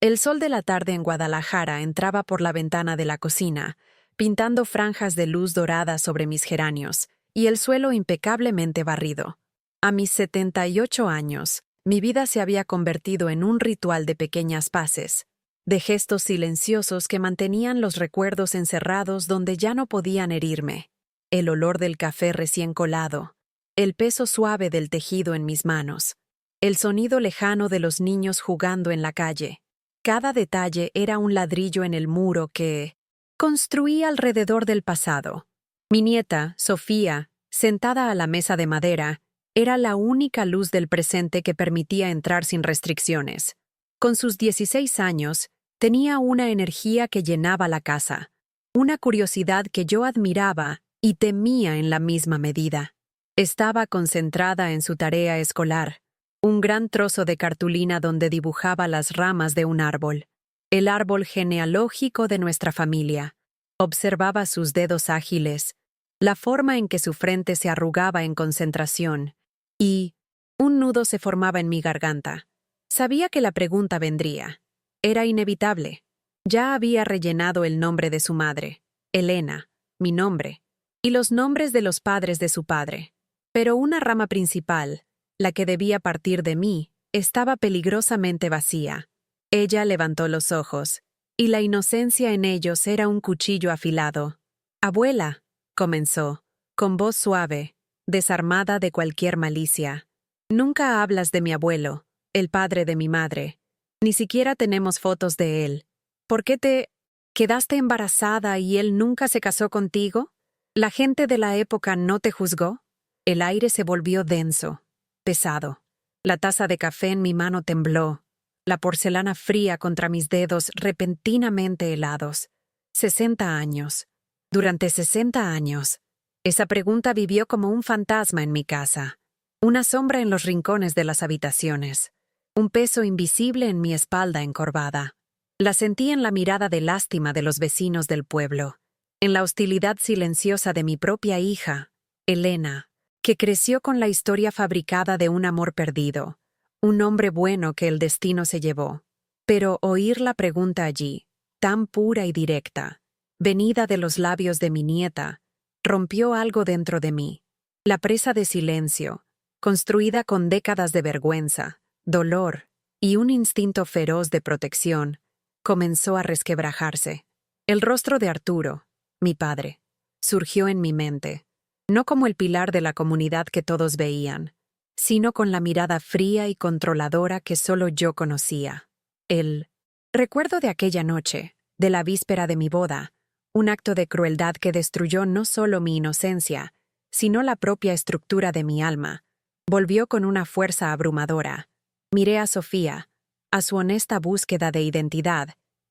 El sol de la tarde en Guadalajara entraba por la ventana de la cocina, pintando franjas de luz dorada sobre mis geranios, y el suelo impecablemente barrido. A mis 78 años, mi vida se había convertido en un ritual de pequeñas paces, de gestos silenciosos que mantenían los recuerdos encerrados donde ya no podían herirme. El olor del café recién colado, el peso suave del tejido en mis manos, el sonido lejano de los niños jugando en la calle. Cada detalle era un ladrillo en el muro que construí alrededor del pasado. Mi nieta, Sofía, sentada a la mesa de madera, era la única luz del presente que permitía entrar sin restricciones. Con sus 16 años, tenía una energía que llenaba la casa, una curiosidad que yo admiraba y temía en la misma medida. Estaba concentrada en su tarea escolar, un gran trozo de cartulina donde dibujaba las ramas de un árbol, el árbol genealógico de nuestra familia. Observaba sus dedos ágiles, la forma en que su frente se arrugaba en concentración, y un nudo se formaba en mi garganta. Sabía que la pregunta vendría. Era inevitable. Ya había rellenado el nombre de su madre, Elena, mi nombre, y los nombres de los padres de su padre. Pero una rama principal, la que debía partir de mí, estaba peligrosamente vacía. Ella levantó los ojos, y la inocencia en ellos era un cuchillo afilado. «Abuela», comenzó, con voz suave, desarmada de cualquier malicia. «Nunca hablas de mi abuelo, el padre de mi madre. Ni siquiera tenemos fotos de él. ¿Por qué te quedaste embarazada y él nunca se casó contigo? ¿La gente de la época no te juzgó?» El aire se volvió denso, pesado. La taza de café en mi mano tembló, la porcelana fría contra mis dedos repentinamente helados. 60 años. Durante 60 años, esa pregunta vivió como un fantasma en mi casa, una sombra en los rincones de las habitaciones, un peso invisible en mi espalda encorvada. La sentí en la mirada de lástima de los vecinos del pueblo, en la hostilidad silenciosa de mi propia hija, Elena, que creció con la historia fabricada de un amor perdido, un hombre bueno que el destino se llevó. Pero oír la pregunta allí, tan pura y directa, venida de los labios de mi nieta, rompió algo dentro de mí. La presa de silencio, construida con décadas de vergüenza, dolor y un instinto feroz de protección, comenzó a resquebrajarse. El rostro de Arturo, mi padre, surgió en mi mente, no como el pilar de la comunidad que todos veían, sino con la mirada fría y controladora que solo yo conocía. El recuerdo de aquella noche, de la víspera de mi boda, un acto de crueldad que destruyó no solo mi inocencia, sino la propia estructura de mi alma, volvió con una fuerza abrumadora. Miré a Sofía, a su honesta búsqueda de identidad,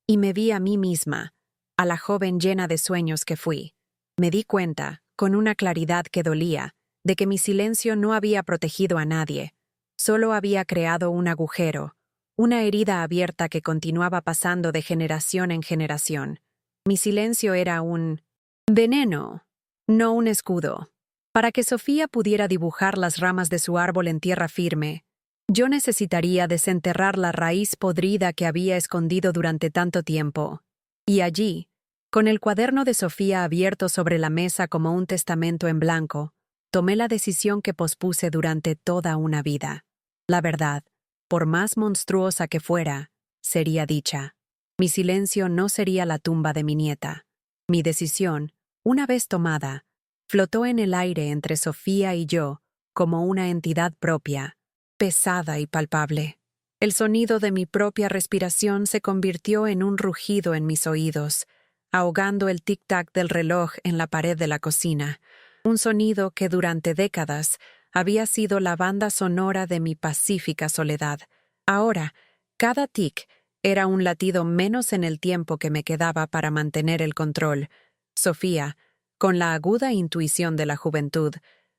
y me vi a mí misma, a la joven llena de sueños que fui. Me di cuenta, con una claridad que dolía, de que mi silencio no había protegido a nadie, solo había creado un agujero, una herida abierta que continuaba pasando de generación en generación. Mi silencio era un veneno, no un escudo. Para que Sofía pudiera dibujar las ramas de su árbol en tierra firme, yo necesitaría desenterrar la raíz podrida que había escondido durante tanto tiempo. Y allí, con el cuaderno de Sofía abierto sobre la mesa como un testamento en blanco, tomé la decisión que pospuse durante toda una vida. La verdad, por más monstruosa que fuera, sería dicha. Mi silencio no sería la tumba de mi nieta. Mi decisión, una vez tomada, flotó en el aire entre Sofía y yo como una entidad propia, pesada y palpable. El sonido de mi propia respiración se convirtió en un rugido en mis oídos, ahogando el tic-tac del reloj en la pared de la cocina, un sonido que durante décadas había sido la banda sonora de mi pacífica soledad. Ahora, cada tic era un latido menos en el tiempo que me quedaba para mantener el control. Sofía, con la aguda intuición de la juventud,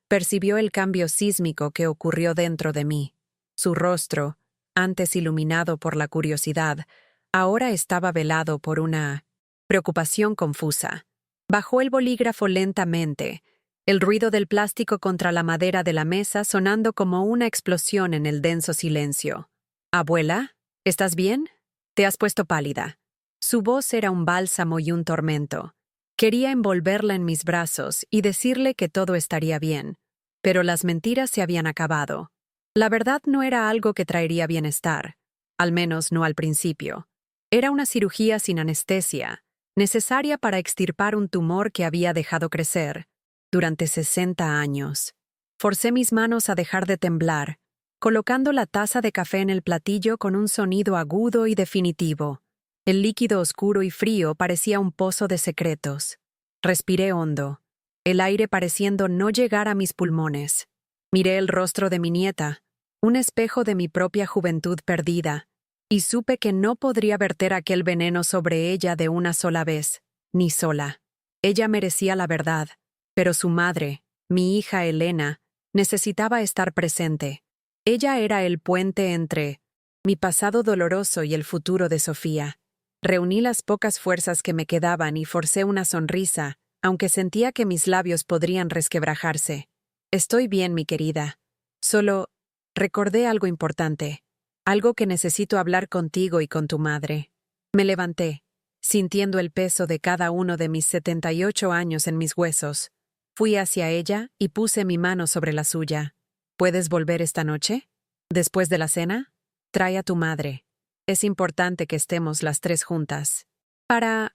percibió el cambio sísmico que ocurrió dentro de mí. Su rostro, antes iluminado por la curiosidad, ahora estaba velado por una preocupación confusa. Bajó el bolígrafo lentamente, el ruido del plástico contra la madera de la mesa sonando como una explosión en el denso silencio. «Abuela, ¿estás bien?». Te has puesto pálida. Su voz era un bálsamo y un tormento. Quería envolverla en mis brazos y decirle que todo estaría bien, pero las mentiras se habían acabado. La verdad no era algo que traería bienestar, al menos no al principio. Era una cirugía sin anestesia, necesaria para extirpar un tumor que había dejado crecer durante 60 años. Forcé mis manos a dejar de temblar, colocando la taza de café en el platillo con un sonido agudo y definitivo. El líquido oscuro y frío parecía un pozo de secretos. Respiré hondo, el aire pareciendo no llegar a mis pulmones. Miré el rostro de mi nieta, un espejo de mi propia juventud perdida, y supe que no podría verter aquel veneno sobre ella de una sola vez, ni sola. Ella merecía la verdad, pero su madre, mi hija Elena, necesitaba estar presente. Ella era el puente entre mi pasado doloroso y el futuro de Sofía. Reuní las pocas fuerzas que me quedaban y forcé una sonrisa, aunque sentía que mis labios podrían resquebrajarse. Estoy bien, mi querida. Solo recordé algo importante, algo que necesito hablar contigo y con tu madre. Me levanté, sintiendo el peso de cada uno de mis 78 años en mis huesos. Fui hacia ella y puse mi mano sobre la suya. ¿Puedes volver esta noche? ¿Después de la cena? Trae a tu madre. Es importante que estemos las tres juntas. Para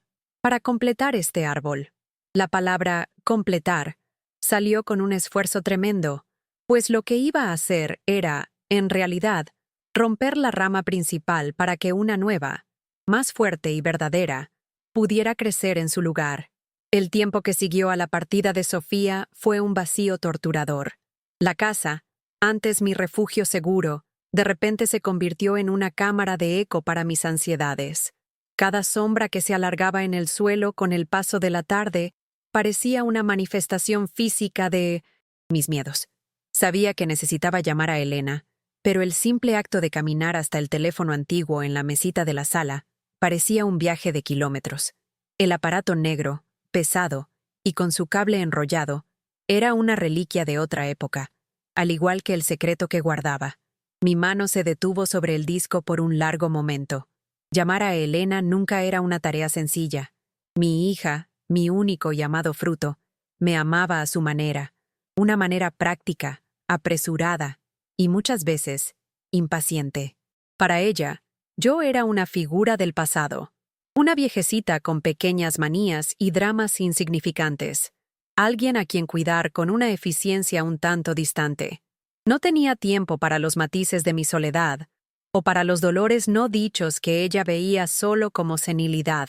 completar este árbol. La palabra completar salió con un esfuerzo tremendo, pues lo que iba a hacer era, en realidad, romper la rama principal para que una nueva, más fuerte y verdadera, pudiera crecer en su lugar. El tiempo que siguió a la partida de Sofía fue un vacío torturador. La casa, antes mi refugio seguro, de repente se convirtió en una cámara de eco para mis ansiedades. Cada sombra que se alargaba en el suelo con el paso de la tarde parecía una manifestación física de mis miedos. Sabía que necesitaba llamar a Elena, pero el simple acto de caminar hasta el teléfono antiguo en la mesita de la sala parecía un viaje de kilómetros. El aparato negro, pesado y con su cable enrollado, era una reliquia de otra época, al igual que el secreto que guardaba. Mi mano se detuvo sobre el disco por un largo momento. Llamar a Elena nunca era una tarea sencilla. Mi hija, mi único y amado fruto, me amaba a su manera, una manera práctica, apresurada y muchas veces impaciente. Para ella, yo era una figura del pasado, una viejecita con pequeñas manías y dramas insignificantes, alguien a quien cuidar con una eficiencia un tanto distante. No tenía tiempo para los matices de mi soledad, o para los dolores no dichos que ella veía solo como senilidad.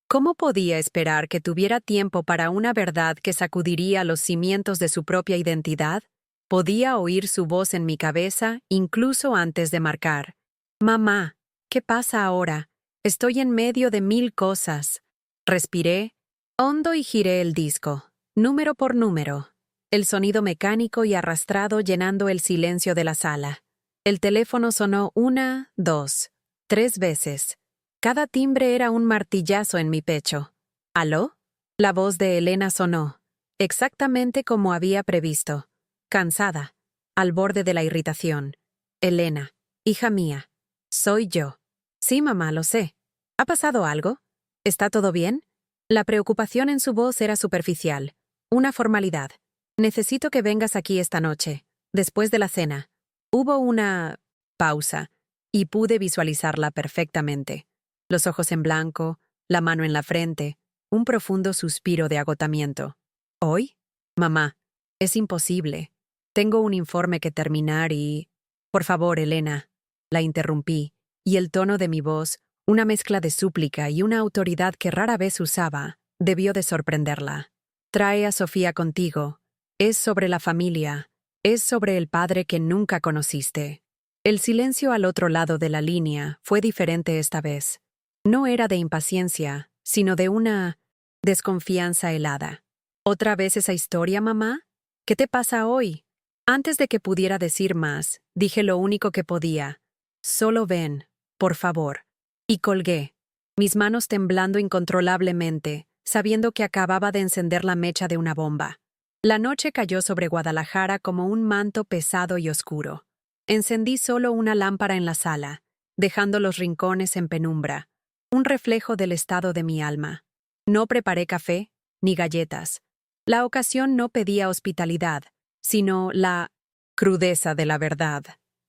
¿Cómo podía esperar que tuviera tiempo para una verdad que sacudiría los cimientos de su propia identidad? Podía oír su voz en mi cabeza incluso antes de marcar. «Mamá, ¿qué pasa ahora? Estoy en medio de 1000 cosas». Respiré hondo y giré el disco, número por número. El sonido mecánico y arrastrado llenando el silencio de la sala. El teléfono sonó 1, 2, 3 veces. Cada timbre era un martillazo en mi pecho. ¿Aló? La voz de Elena sonó, exactamente como había previsto. Cansada, al borde de la irritación. «Elena, hija mía, soy yo». «Sí, mamá, lo sé. ¿Ha pasado algo? ¿Está todo bien?» La preocupación en su voz era superficial, una formalidad. «Necesito que vengas aquí esta noche, después de la cena». Hubo una pausa, y pude visualizarla perfectamente. Los ojos en blanco, la mano en la frente, un profundo suspiro de agotamiento. «¿Hoy? Mamá, es imposible. Tengo un informe que terminar y...» «Por favor, Elena», la interrumpí, y el tono de mi voz, una mezcla de súplica y una autoridad que rara vez usaba, debió de sorprenderla. «Trae a Sofía contigo. Es sobre la familia. Es sobre el padre que nunca conociste». El silencio al otro lado de la línea fue diferente esta vez. No era de impaciencia, sino de una desconfianza helada. «¿Otra vez esa historia, mamá? ¿Qué te pasa hoy?» Antes de que pudiera decir más, dije lo único que podía. «Solo ven, por favor». Y colgué, mis manos temblando incontrolablemente, sabiendo que acababa de encender la mecha de una bomba. La noche cayó sobre Guadalajara como un manto pesado y oscuro. Encendí solo una lámpara en la sala, dejando los rincones en penumbra, un reflejo del estado de mi alma. No preparé café ni galletas. La ocasión no pedía hospitalidad, sino la crudeza de la verdad.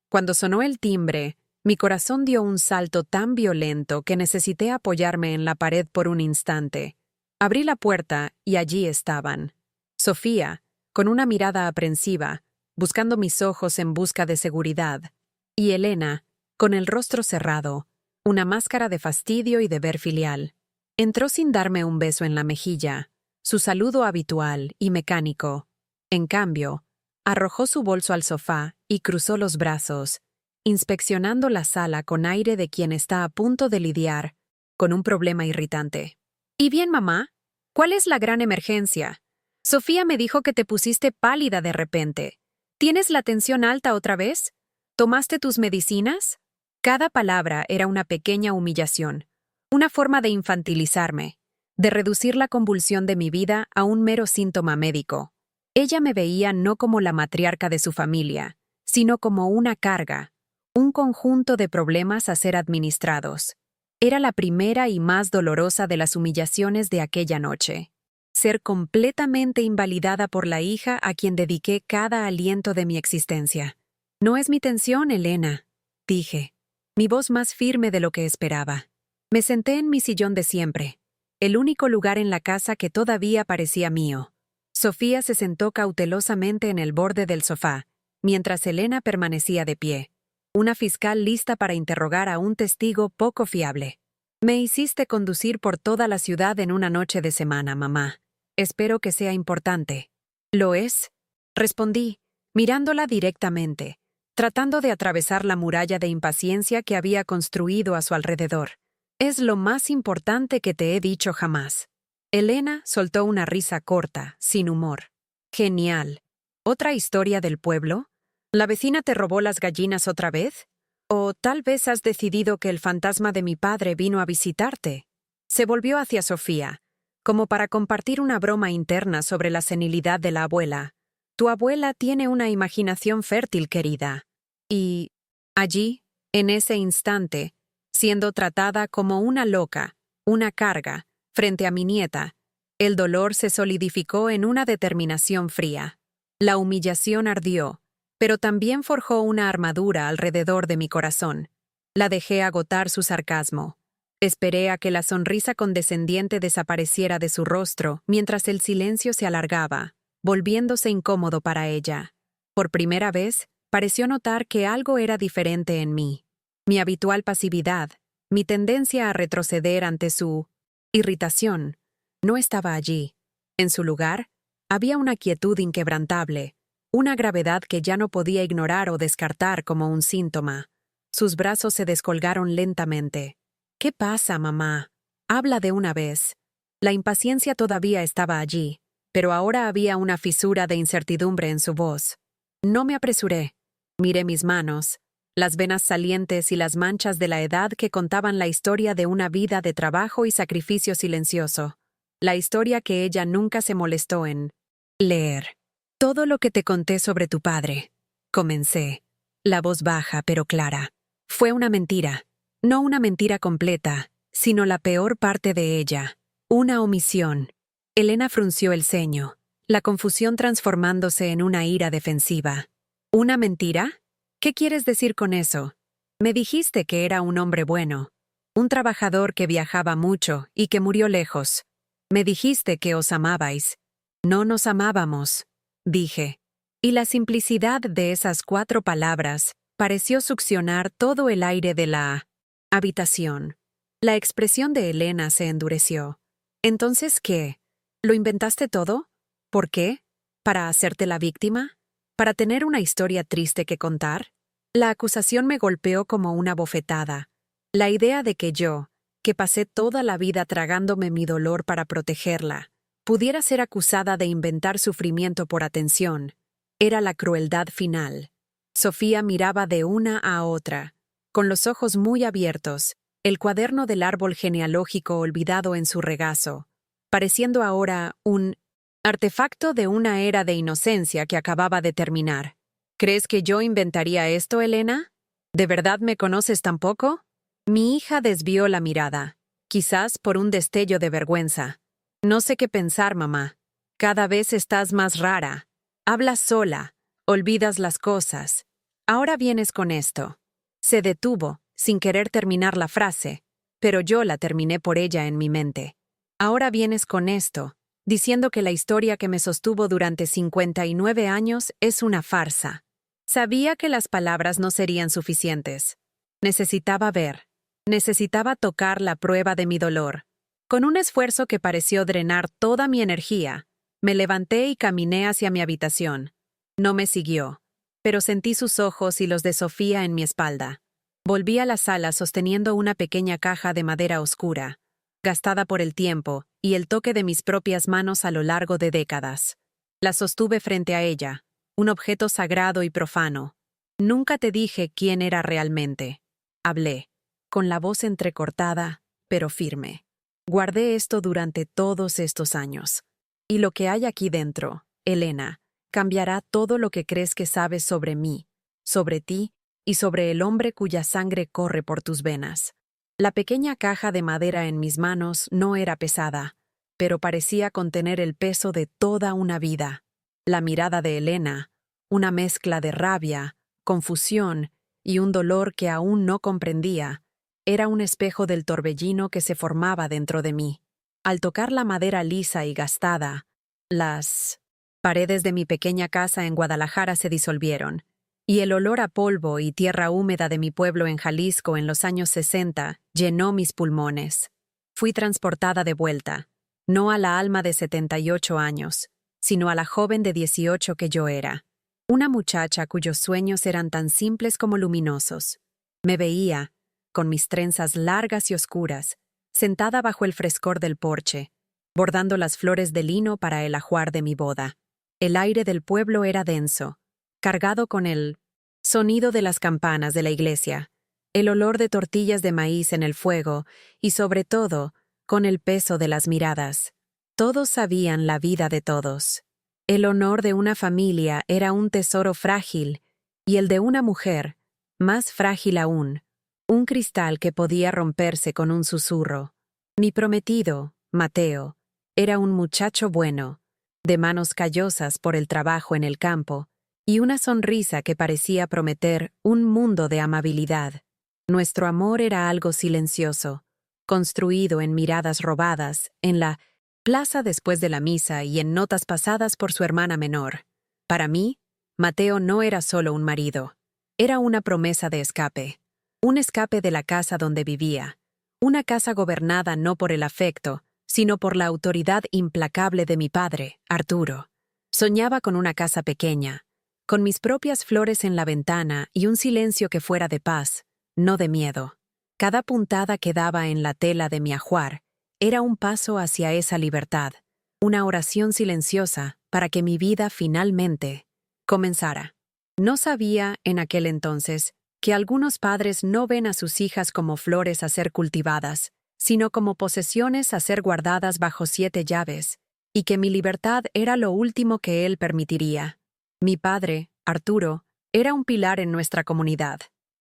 Cuando sonó el timbre, mi corazón dio un salto tan violento que necesité apoyarme en la pared por un instante. Abrí la puerta y allí estaban. Sofía, con una mirada aprensiva, buscando mis ojos en busca de seguridad, y Elena, con el rostro cerrado, una máscara de fastidio y deber filial. Entró sin darme un beso en la mejilla, su saludo habitual y mecánico. En cambio, arrojó su bolso al sofá y cruzó los brazos, inspeccionando la sala con aire de quien está a punto de lidiar con un problema irritante. «¿Y bien, mamá? ¿Cuál es la gran emergencia? Sofía me dijo que te pusiste pálida de repente. ¿Tienes la tensión alta otra vez? ¿Tomaste tus medicinas?» Cada palabra era una pequeña humillación, una forma de infantilizarme, de reducir la convulsión de mi vida a un mero síntoma médico. Ella me veía no como la matriarca de su familia, sino como una carga, un conjunto de problemas a ser administrados. Era la primera y más dolorosa de las humillaciones de aquella noche. Ser completamente invalidada por la hija a quien dediqué cada aliento de mi existencia. «No es mi tensión, Elena», dije, mi voz más firme de lo que esperaba. Me senté en mi sillón de siempre, el único lugar en la casa que todavía parecía mío. Sofía se sentó cautelosamente en el borde del sofá, mientras Elena permanecía de pie, una fiscal lista para interrogar a un testigo poco fiable. «Me hiciste conducir por toda la ciudad en una noche de semana, mamá. Espero que sea importante». «¿Lo es?», respondí, mirándola directamente, tratando de atravesar la muralla de impaciencia que había construido a su alrededor. «Es lo más importante que te he dicho jamás». Elena soltó una risa corta, sin humor. «Genial. ¿Otra historia del pueblo? ¿La vecina te robó las gallinas otra vez? ¿O tal vez has decidido que el fantasma de mi padre vino a visitarte?» Se volvió hacia Sofía, como para compartir una broma interna sobre la senilidad de la abuela. «Tu abuela tiene una imaginación fértil, querida». Y allí, en ese instante, siendo tratada como una loca, una carga, frente a mi nieta, el dolor se solidificó en una determinación fría. La humillación ardió, pero también forjó una armadura alrededor de mi corazón. La dejé agotar su sarcasmo. Esperé a que la sonrisa condescendiente desapareciera de su rostro mientras el silencio se alargaba, volviéndose incómodo para ella. Por primera vez, pareció notar que algo era diferente en mí. Mi habitual pasividad, mi tendencia a retroceder ante su irritación, no estaba allí. En su lugar, había una quietud inquebrantable, una gravedad que ya no podía ignorar o descartar como un síntoma. Sus brazos se descolgaron lentamente. «¿Qué pasa, mamá? Habla de una vez». La impaciencia todavía estaba allí, pero ahora había una fisura de incertidumbre en su voz. No me apresuré. Miré mis manos, las venas salientes y las manchas de la edad que contaban la historia de una vida de trabajo y sacrificio silencioso. La historia que ella nunca se molestó en leer. «Todo lo que te conté sobre tu padre», comencé, la voz baja pero clara, «fue una mentira. No una mentira completa, sino la peor parte de ella. Una omisión». Elena frunció el ceño, la confusión transformándose en una ira defensiva. «¿Una mentira? ¿Qué quieres decir con eso? Me dijiste que era un hombre bueno, un trabajador que viajaba mucho y que murió lejos. Me dijiste que os amabais». «No nos amábamos», dije. Y la simplicidad de esas 4 palabras pareció succionar todo el aire de la habitación. La expresión de Elena se endureció. «¿Entonces qué? ¿Lo inventaste todo? ¿Por qué? ¿Para hacerte la víctima? ¿Para tener una historia triste que contar?» La acusación me golpeó como una bofetada. La idea de que yo, que pasé toda la vida tragándome mi dolor para protegerla, pudiera ser acusada de inventar sufrimiento por atención, era la crueldad final. Sofía miraba de una a otra, con los ojos muy abiertos, el cuaderno del árbol genealógico olvidado en su regazo, pareciendo ahora un artefacto de una era de inocencia que acababa de terminar. «¿Crees que yo inventaría esto, Elena?», ¿De verdad me conoces tan poco? Mi hija desvió la mirada, quizás por un destello de vergüenza. No sé qué pensar, mamá. Cada vez estás más rara. Hablas sola, olvidas las cosas. Ahora vienes con esto. Se detuvo, sin querer terminar la frase, pero yo la terminé por ella en mi mente. Ahora vienes con esto, diciendo que la historia que me sostuvo durante 59 años es una farsa. Sabía que las palabras no serían suficientes. Necesitaba ver. Necesitaba tocar la prueba de mi dolor. Con un esfuerzo que pareció drenar toda mi energía, me levanté y caminé hacia mi habitación. No me siguió, pero sentí sus ojos y los de Sofía en mi espalda. Volví a la sala sosteniendo una pequeña caja de madera oscura, gastada por el tiempo y el toque de mis propias manos a lo largo de décadas. La sostuve frente a ella, un objeto sagrado y profano. Nunca te dije quién era realmente. Hablé, con la voz entrecortada, pero firme. Guardé esto durante todos estos años. Y lo que hay aquí dentro, Elena, cambiará todo lo que crees que sabes sobre mí, sobre ti y sobre el hombre cuya sangre corre por tus venas. La pequeña caja de madera en mis manos no era pesada, pero parecía contener el peso de toda una vida. La mirada de Elena, una mezcla de rabia, confusión y un dolor que aún no comprendía, era un espejo del torbellino que se formaba dentro de mí. Al tocar la madera lisa y gastada, las paredes de mi pequeña casa en Guadalajara se disolvieron, y el olor a polvo y tierra húmeda de mi pueblo en Jalisco en los años 60 llenó mis pulmones. Fui transportada de vuelta, no a la alma de 78 años, sino a la joven de 18 que yo era. Una muchacha cuyos sueños eran tan simples como luminosos. Me veía, con mis trenzas largas y oscuras, sentada bajo el frescor del porche, bordando las flores de lino para el ajuar de mi boda. El aire del pueblo era denso, cargado con el sonido de las campanas de la iglesia, el olor de tortillas de maíz en el fuego y, sobre todo, con el peso de las miradas. Todos sabían la vida de todos. El honor de una familia era un tesoro frágil y el de una mujer, más frágil aún, un cristal que podía romperse con un susurro. Mi prometido, Mateo, era un muchacho bueno, de manos callosas por el trabajo en el campo, y una sonrisa que parecía prometer un mundo de amabilidad. Nuestro amor era algo silencioso, construido en miradas robadas, en la plaza después de la misa y en notas pasadas por su hermana menor. Para mí, Mateo no era solo un marido, era una promesa de escape. Un escape de la casa donde vivía, una casa gobernada no por el afecto, sino por la autoridad implacable de mi padre, Arturo. Soñaba con una casa pequeña, con mis propias flores en la ventana y un silencio que fuera de paz, no de miedo. Cada puntada que daba en la tela de mi ajuar era un paso hacia esa libertad, una oración silenciosa para que mi vida finalmente comenzara. No sabía, en aquel entonces, que algunos padres no ven a sus hijas como flores a ser cultivadas, sino como posesiones a ser guardadas bajo 7 llaves, y que mi libertad era lo último que él permitiría. Mi padre, Arturo, era un pilar en nuestra comunidad.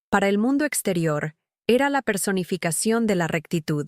Para el mundo exterior, era la personificación de la rectitud,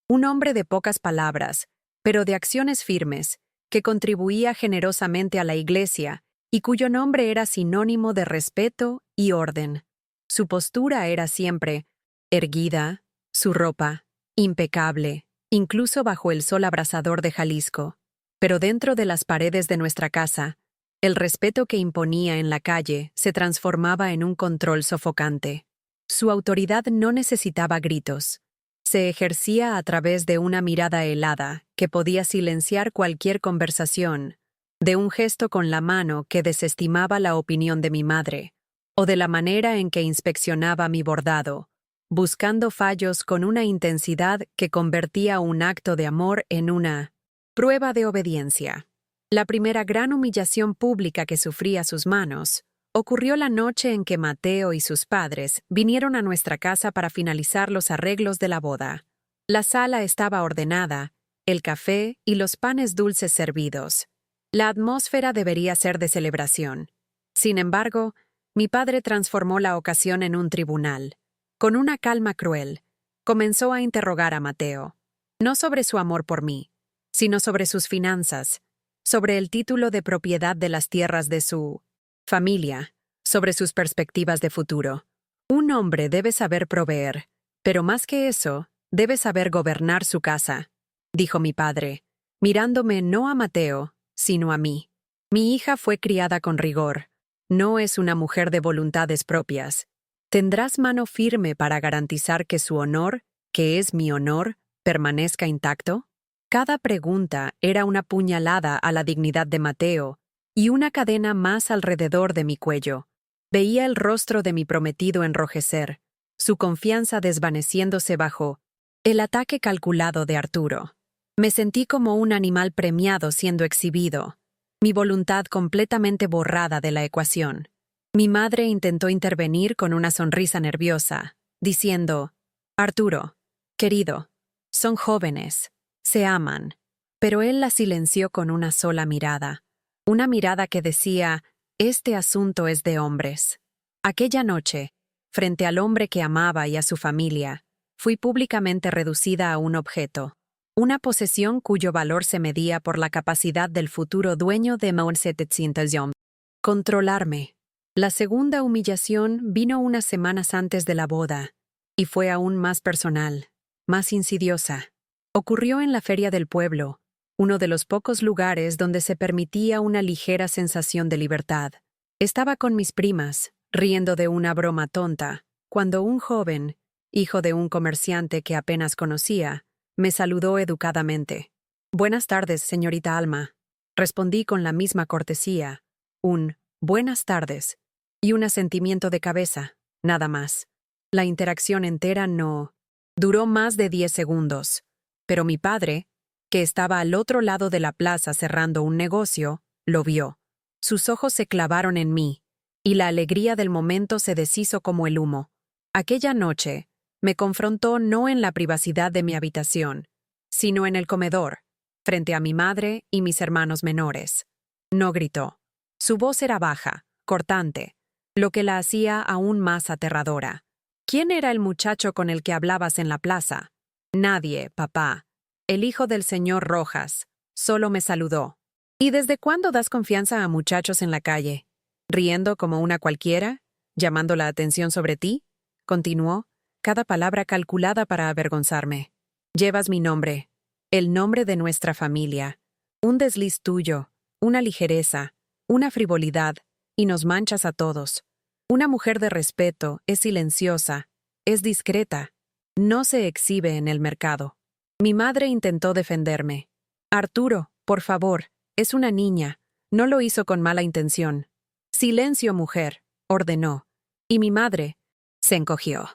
un hombre de pocas palabras, pero de acciones firmes, que contribuía generosamente a la iglesia y cuyo nombre era sinónimo de respeto y orden. Su postura era siempre erguida, su ropa impecable, incluso bajo el sol abrasador de Jalisco. Pero dentro de las paredes de nuestra casa, el respeto que imponía en la calle se transformaba en un control sofocante. Su autoridad no necesitaba gritos. Se ejercía a través de una mirada helada que podía silenciar cualquier conversación, de un gesto con la mano que desestimaba la opinión de mi madre, o de la manera en que inspeccionaba mi bordado, buscando fallos con una intensidad que convertía un acto de amor en una prueba de obediencia. La primera gran humillación pública que sufrí a sus manos ocurrió la noche en que Mateo y sus padres vinieron a nuestra casa para finalizar los arreglos de la boda. La sala estaba ordenada, el café y los panes dulces servidos. La atmósfera debería ser de celebración. Sin embargo, Mi padre transformó la ocasión en un tribunal. Con una calma cruel, comenzó a interrogar a Mateo, no sobre su amor por mí, sino sobre sus finanzas, sobre el título de propiedad de las tierras de su familia, sobre sus perspectivas de futuro. Un hombre debe saber proveer, pero más que eso, debe saber gobernar su casa, dijo mi padre, mirándome no a Mateo, sino a mí. Mi hija fue criada con rigor. No es una mujer de voluntades propias. ¿Tendrás mano firme para garantizar que su honor, que es mi honor, permanezca intacto? Cada pregunta era una puñalada a la dignidad de Mateo y una cadena más alrededor de mi cuello. Veía el rostro de mi prometido enrojecer, su confianza desvaneciéndose bajo el ataque calculado de Arturo. Me sentí como un animal premiado siendo exhibido, mi voluntad completamente borrada de la ecuación. Mi madre intentó intervenir con una sonrisa nerviosa, diciendo: «Arturo, querido, son jóvenes, se aman». Pero él la silenció con una sola mirada, una mirada que decía: «Este asunto es de hombres». Aquella noche, frente al hombre que amaba y a su familia, fui públicamente reducida a un objeto, una posesión cuyo valor se medía por la capacidad del futuro dueño de 1700 controlarme. La segunda humillación vino unas semanas antes de la boda, y fue aún más personal, más insidiosa. Ocurrió en la feria del pueblo, uno de los pocos lugares donde se permitía una ligera sensación de libertad. Estaba con mis primas, riendo de una broma tonta, cuando un joven, hijo de un comerciante que apenas conocía, me saludó educadamente. «Buenas tardes, señorita Alma», respondí con la misma cortesía, un «buenas tardes» y un asentimiento de cabeza, nada más. La interacción entera no duró más de 10 segundos, pero mi padre, que estaba al otro lado de la plaza cerrando un negocio, lo vio. Sus ojos se clavaron en mí, y la alegría del momento se deshizo como el humo. Aquella noche, me confrontó no en la privacidad de mi habitación, sino en el comedor, frente a mi madre y mis hermanos menores. No gritó. Su voz era baja, cortante, lo que la hacía aún más aterradora. «¿Quién era el muchacho con el que hablabas en la plaza?» «Nadie, papá. El hijo del señor Rojas. Solo me saludó». «¿Y desde cuándo das confianza a muchachos en la calle? ¿Riendo como una cualquiera? ¿Llamando la atención sobre ti?», continuó, cada palabra calculada para avergonzarme. «Llevas mi nombre, el nombre de nuestra familia. Un desliz tuyo, una ligereza, una frivolidad, y nos manchas a todos. Una mujer de respeto es silenciosa, es discreta, no se exhibe en el mercado». Mi madre intentó defenderme. «Arturo, por favor, es una niña, no lo hizo con mala intención». «Silencio, mujer», ordenó. Y mi madre se encogió.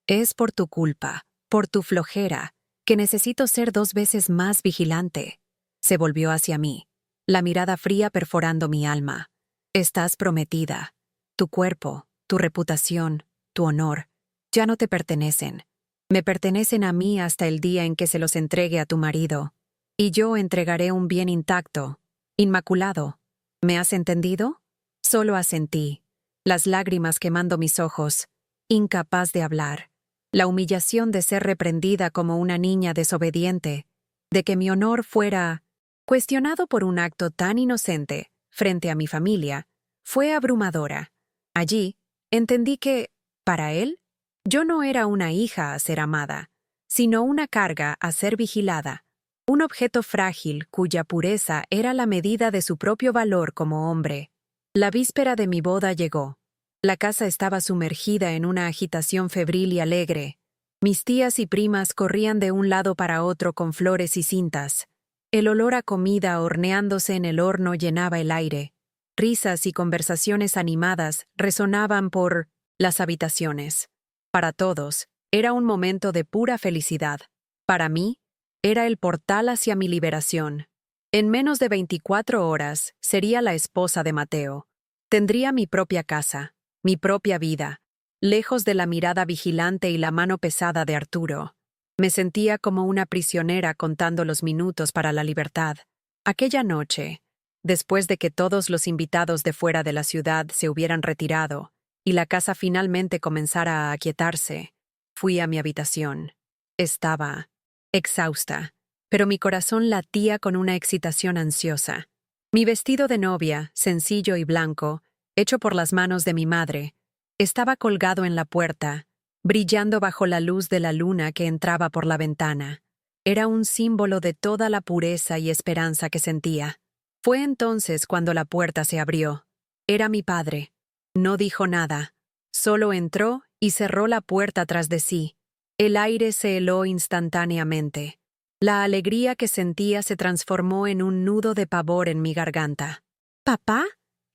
«Es por tu culpa, por tu flojera, que necesito ser 2 veces más vigilante». Se volvió hacia mí, la mirada fría perforando mi alma. «Estás prometida. Tu cuerpo, tu reputación, tu honor, ya no te pertenecen. Me pertenecen a mí hasta el día en que se los entregue a tu marido. Y yo entregaré un bien intacto, inmaculado. ¿Me has entendido?». Solo asentí, las lágrimas quemando mis ojos, incapaz de hablar. La humillación de ser reprendida como una niña desobediente, de que mi honor fuera cuestionado por un acto tan inocente frente a mi familia, fue abrumadora. Allí, entendí que, para él, yo no era una hija a ser amada, sino una carga a ser vigilada, un objeto frágil cuya pureza era la medida de su propio valor como hombre. La víspera de mi boda llegó. La casa estaba sumergida en una agitación febril y alegre. Mis tías y primas corrían de un lado para otro con flores y cintas. El olor a comida horneándose en el horno llenaba el aire. Risas y conversaciones animadas resonaban por las habitaciones. Para todos, era un momento de pura felicidad. Para mí, era el portal hacia mi liberación. En menos de 24 horas, sería la esposa de Mateo. Tendría mi propia casa, mi propia vida, lejos de la mirada vigilante y la mano pesada de Arturo. Me sentía como una prisionera contando los minutos para la libertad. Aquella noche, después de que todos los invitados de fuera de la ciudad se hubieran retirado, y la casa finalmente comenzara a aquietarse, fui a mi habitación. Estaba exhausta, pero mi corazón latía con una excitación ansiosa. Mi vestido de novia, sencillo y blanco, hecho por las manos de mi madre, estaba colgado en la puerta, brillando bajo la luz de la luna que entraba por la ventana. Era un símbolo de toda la pureza y esperanza que sentía. Fue entonces cuando la puerta se abrió. Era mi padre. No dijo nada. Solo entró y cerró la puerta tras de sí. El aire se heló instantáneamente. La alegría que sentía se transformó en un nudo de pavor en mi garganta. «¿Papá?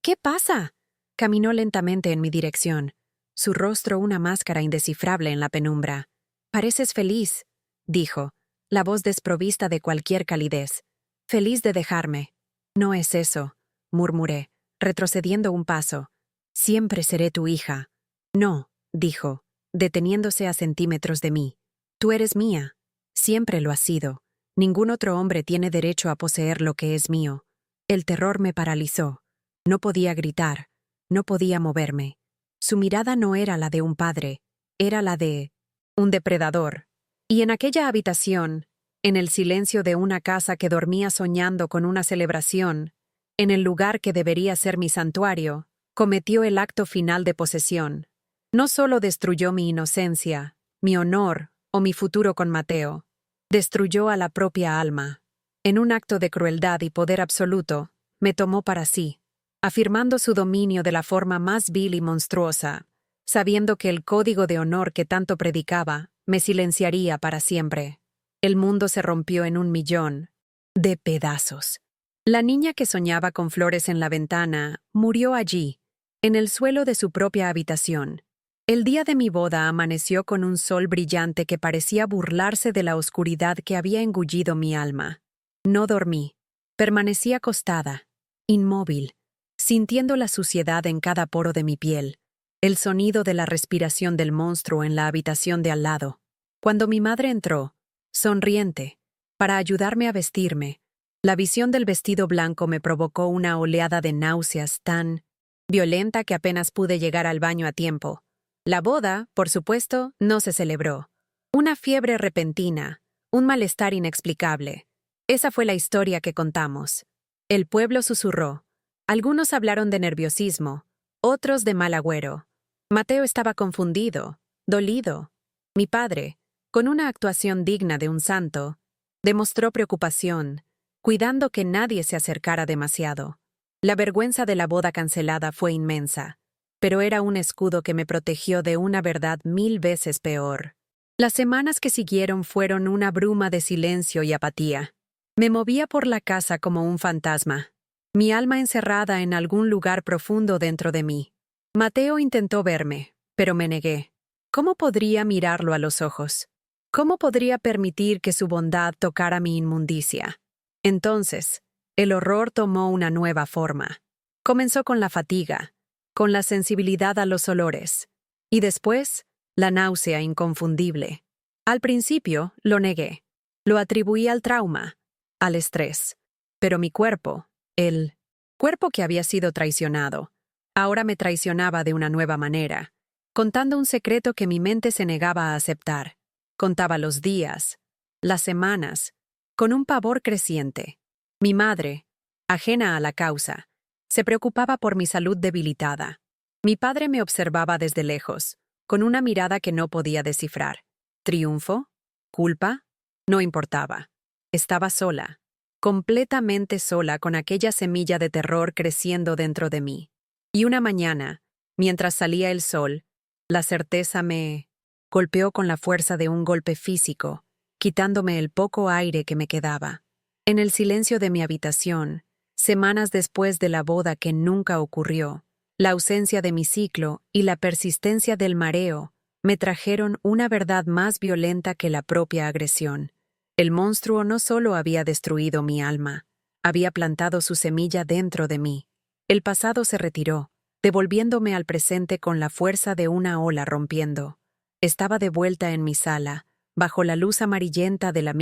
¿Qué pasa?» Caminó lentamente en mi dirección, su rostro una máscara indescifrable en la penumbra. «Pareces feliz», dijo, la voz desprovista de cualquier calidez. «Feliz de dejarme». «No es eso», murmuré, retrocediendo un paso. «Siempre seré tu hija». «No», dijo, deteniéndose a centímetros de mí. «Tú eres mía. Siempre lo has sido. Ningún otro hombre tiene derecho a poseer lo que es mío». El terror me paralizó. No podía gritar. No podía moverme. Su mirada no era la de un padre, era la de un depredador. Y en aquella habitación, en el silencio de una casa que dormía soñando con una celebración, en el lugar que debería ser mi santuario, cometió el acto final de posesión. No solo destruyó mi inocencia, mi honor o mi futuro con Mateo, destruyó a la propia alma. En un acto de crueldad y poder absoluto, me tomó para sí, afirmando su dominio de la forma más vil y monstruosa, sabiendo que el código de honor que tanto predicaba me silenciaría para siempre. El mundo se rompió en 1.000.000 de pedazos. La niña que soñaba con flores en la ventana murió allí, en el suelo de su propia habitación. El día de mi boda amaneció con un sol brillante que parecía burlarse de la oscuridad que había engullido mi alma. No dormí. Permanecí acostada, inmóvil, sintiendo la suciedad en cada poro de mi piel, el sonido de la respiración del monstruo en la habitación de al lado. Cuando mi madre entró, sonriente, para ayudarme a vestirme, la visión del vestido blanco me provocó una oleada de náuseas tan violenta que apenas pude llegar al baño a tiempo. La boda, por supuesto, no se celebró. Una fiebre repentina, un malestar inexplicable. Esa fue la historia que contamos. El pueblo susurró. Algunos hablaron de nerviosismo, otros de mal agüero. Mateo estaba confundido, dolido. Mi padre, con una actuación digna de un santo, demostró preocupación, cuidando que nadie se acercara demasiado. La vergüenza de la boda cancelada fue inmensa, pero era un escudo que me protegió de una verdad 1000 veces peor. Las semanas que siguieron fueron una bruma de silencio y apatía. Me movía por la casa como un fantasma, mi alma encerrada en algún lugar profundo dentro de mí. Mateo intentó verme, pero me negué. ¿Cómo podría mirarlo a los ojos? ¿Cómo podría permitir que su bondad tocara mi inmundicia? Entonces, el horror tomó una nueva forma. Comenzó con la fatiga, con la sensibilidad a los olores, y después, la náusea inconfundible. Al principio, lo negué. Lo atribuí al trauma, al estrés. Pero mi cuerpo, el cuerpo que había sido traicionado, ahora me traicionaba de una nueva manera, contando un secreto que mi mente se negaba a aceptar. Contaba los días, las semanas, con un pavor creciente. Mi madre, ajena a la causa, se preocupaba por mi salud debilitada. Mi padre me observaba desde lejos, con una mirada que no podía descifrar. ¿Triunfo? ¿Culpa? No importaba. Estaba sola, completamente sola, con aquella semilla de terror creciendo dentro de mí. Y una mañana, mientras salía el sol, la certeza me golpeó con la fuerza de un golpe físico, quitándome el poco aire que me quedaba. En el silencio de mi habitación, semanas después de la boda que nunca ocurrió, la ausencia de mi ciclo y la persistencia del mareo me trajeron una verdad más violenta que la propia agresión. El monstruo no solo había destruido mi alma, había plantado su semilla dentro de mí. El pasado se retiró, devolviéndome al presente con la fuerza de una ola rompiendo. Estaba de vuelta en mi sala, bajo la luz amarillenta de la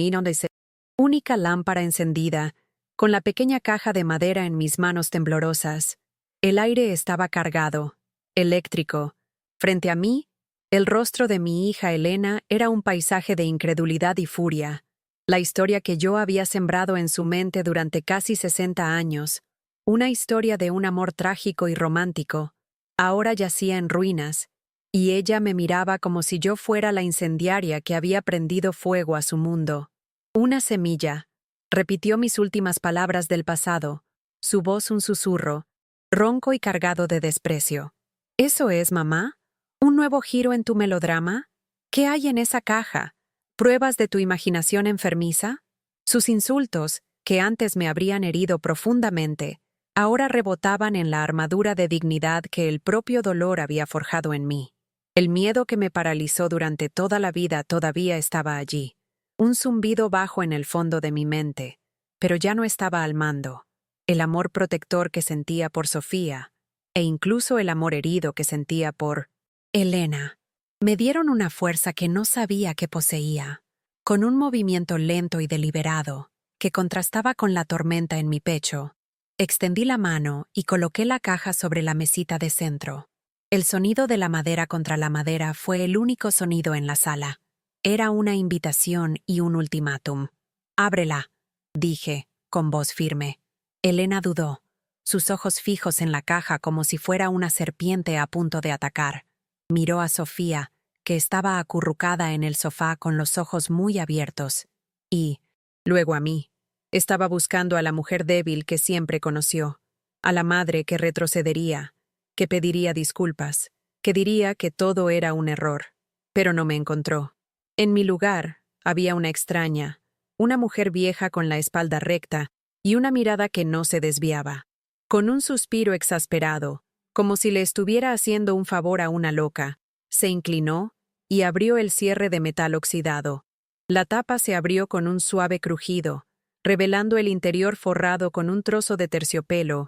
única lámpara encendida, con la pequeña caja de madera en mis manos temblorosas. El aire estaba cargado, eléctrico. Frente a mí, el rostro de mi hija Elena era un paisaje de incredulidad y furia. La historia que yo había sembrado en su mente durante casi 60 años, una historia de un amor trágico y romántico, ahora yacía en ruinas, y ella me miraba como si yo fuera la incendiaria que había prendido fuego a su mundo. Una semilla, repitió mis últimas palabras del pasado, su voz un susurro, ronco y cargado de desprecio. ¿Eso es, mamá? ¿Un nuevo giro en tu melodrama? ¿Qué hay en esa caja? ¿Pruebas de tu imaginación enfermiza? Sus insultos, que antes me habrían herido profundamente, ahora rebotaban en la armadura de dignidad que el propio dolor había forjado en mí. El miedo que me paralizó durante toda la vida todavía estaba allí, un zumbido bajo en el fondo de mi mente, pero ya no estaba al mando. El amor protector que sentía por Sofía, e incluso el amor herido que sentía por Elena, me dieron una fuerza que no sabía que poseía, con un movimiento lento y deliberado, que contrastaba con la tormenta en mi pecho. Extendí la mano y coloqué la caja sobre la mesita de centro. El sonido de la madera contra la madera fue el único sonido en la sala. Era una invitación y un ultimátum. «Ábrela», dije, con voz firme. Elena dudó, sus ojos fijos en la caja como si fuera una serpiente a punto de atacar. Miró a Sofía, que estaba acurrucada en el sofá con los ojos muy abiertos, y, luego a mí. Estaba buscando a la mujer débil que siempre conoció, a la madre que retrocedería, que pediría disculpas, que diría que todo era un error, pero no me encontró. En mi lugar había una extraña, una mujer vieja con la espalda recta y una mirada que no se desviaba. Con un suspiro exasperado, como si le estuviera haciendo un favor a una loca, se inclinó y abrió el cierre de metal oxidado. La tapa se abrió con un suave crujido, revelando el interior forrado con un trozo de terciopelo,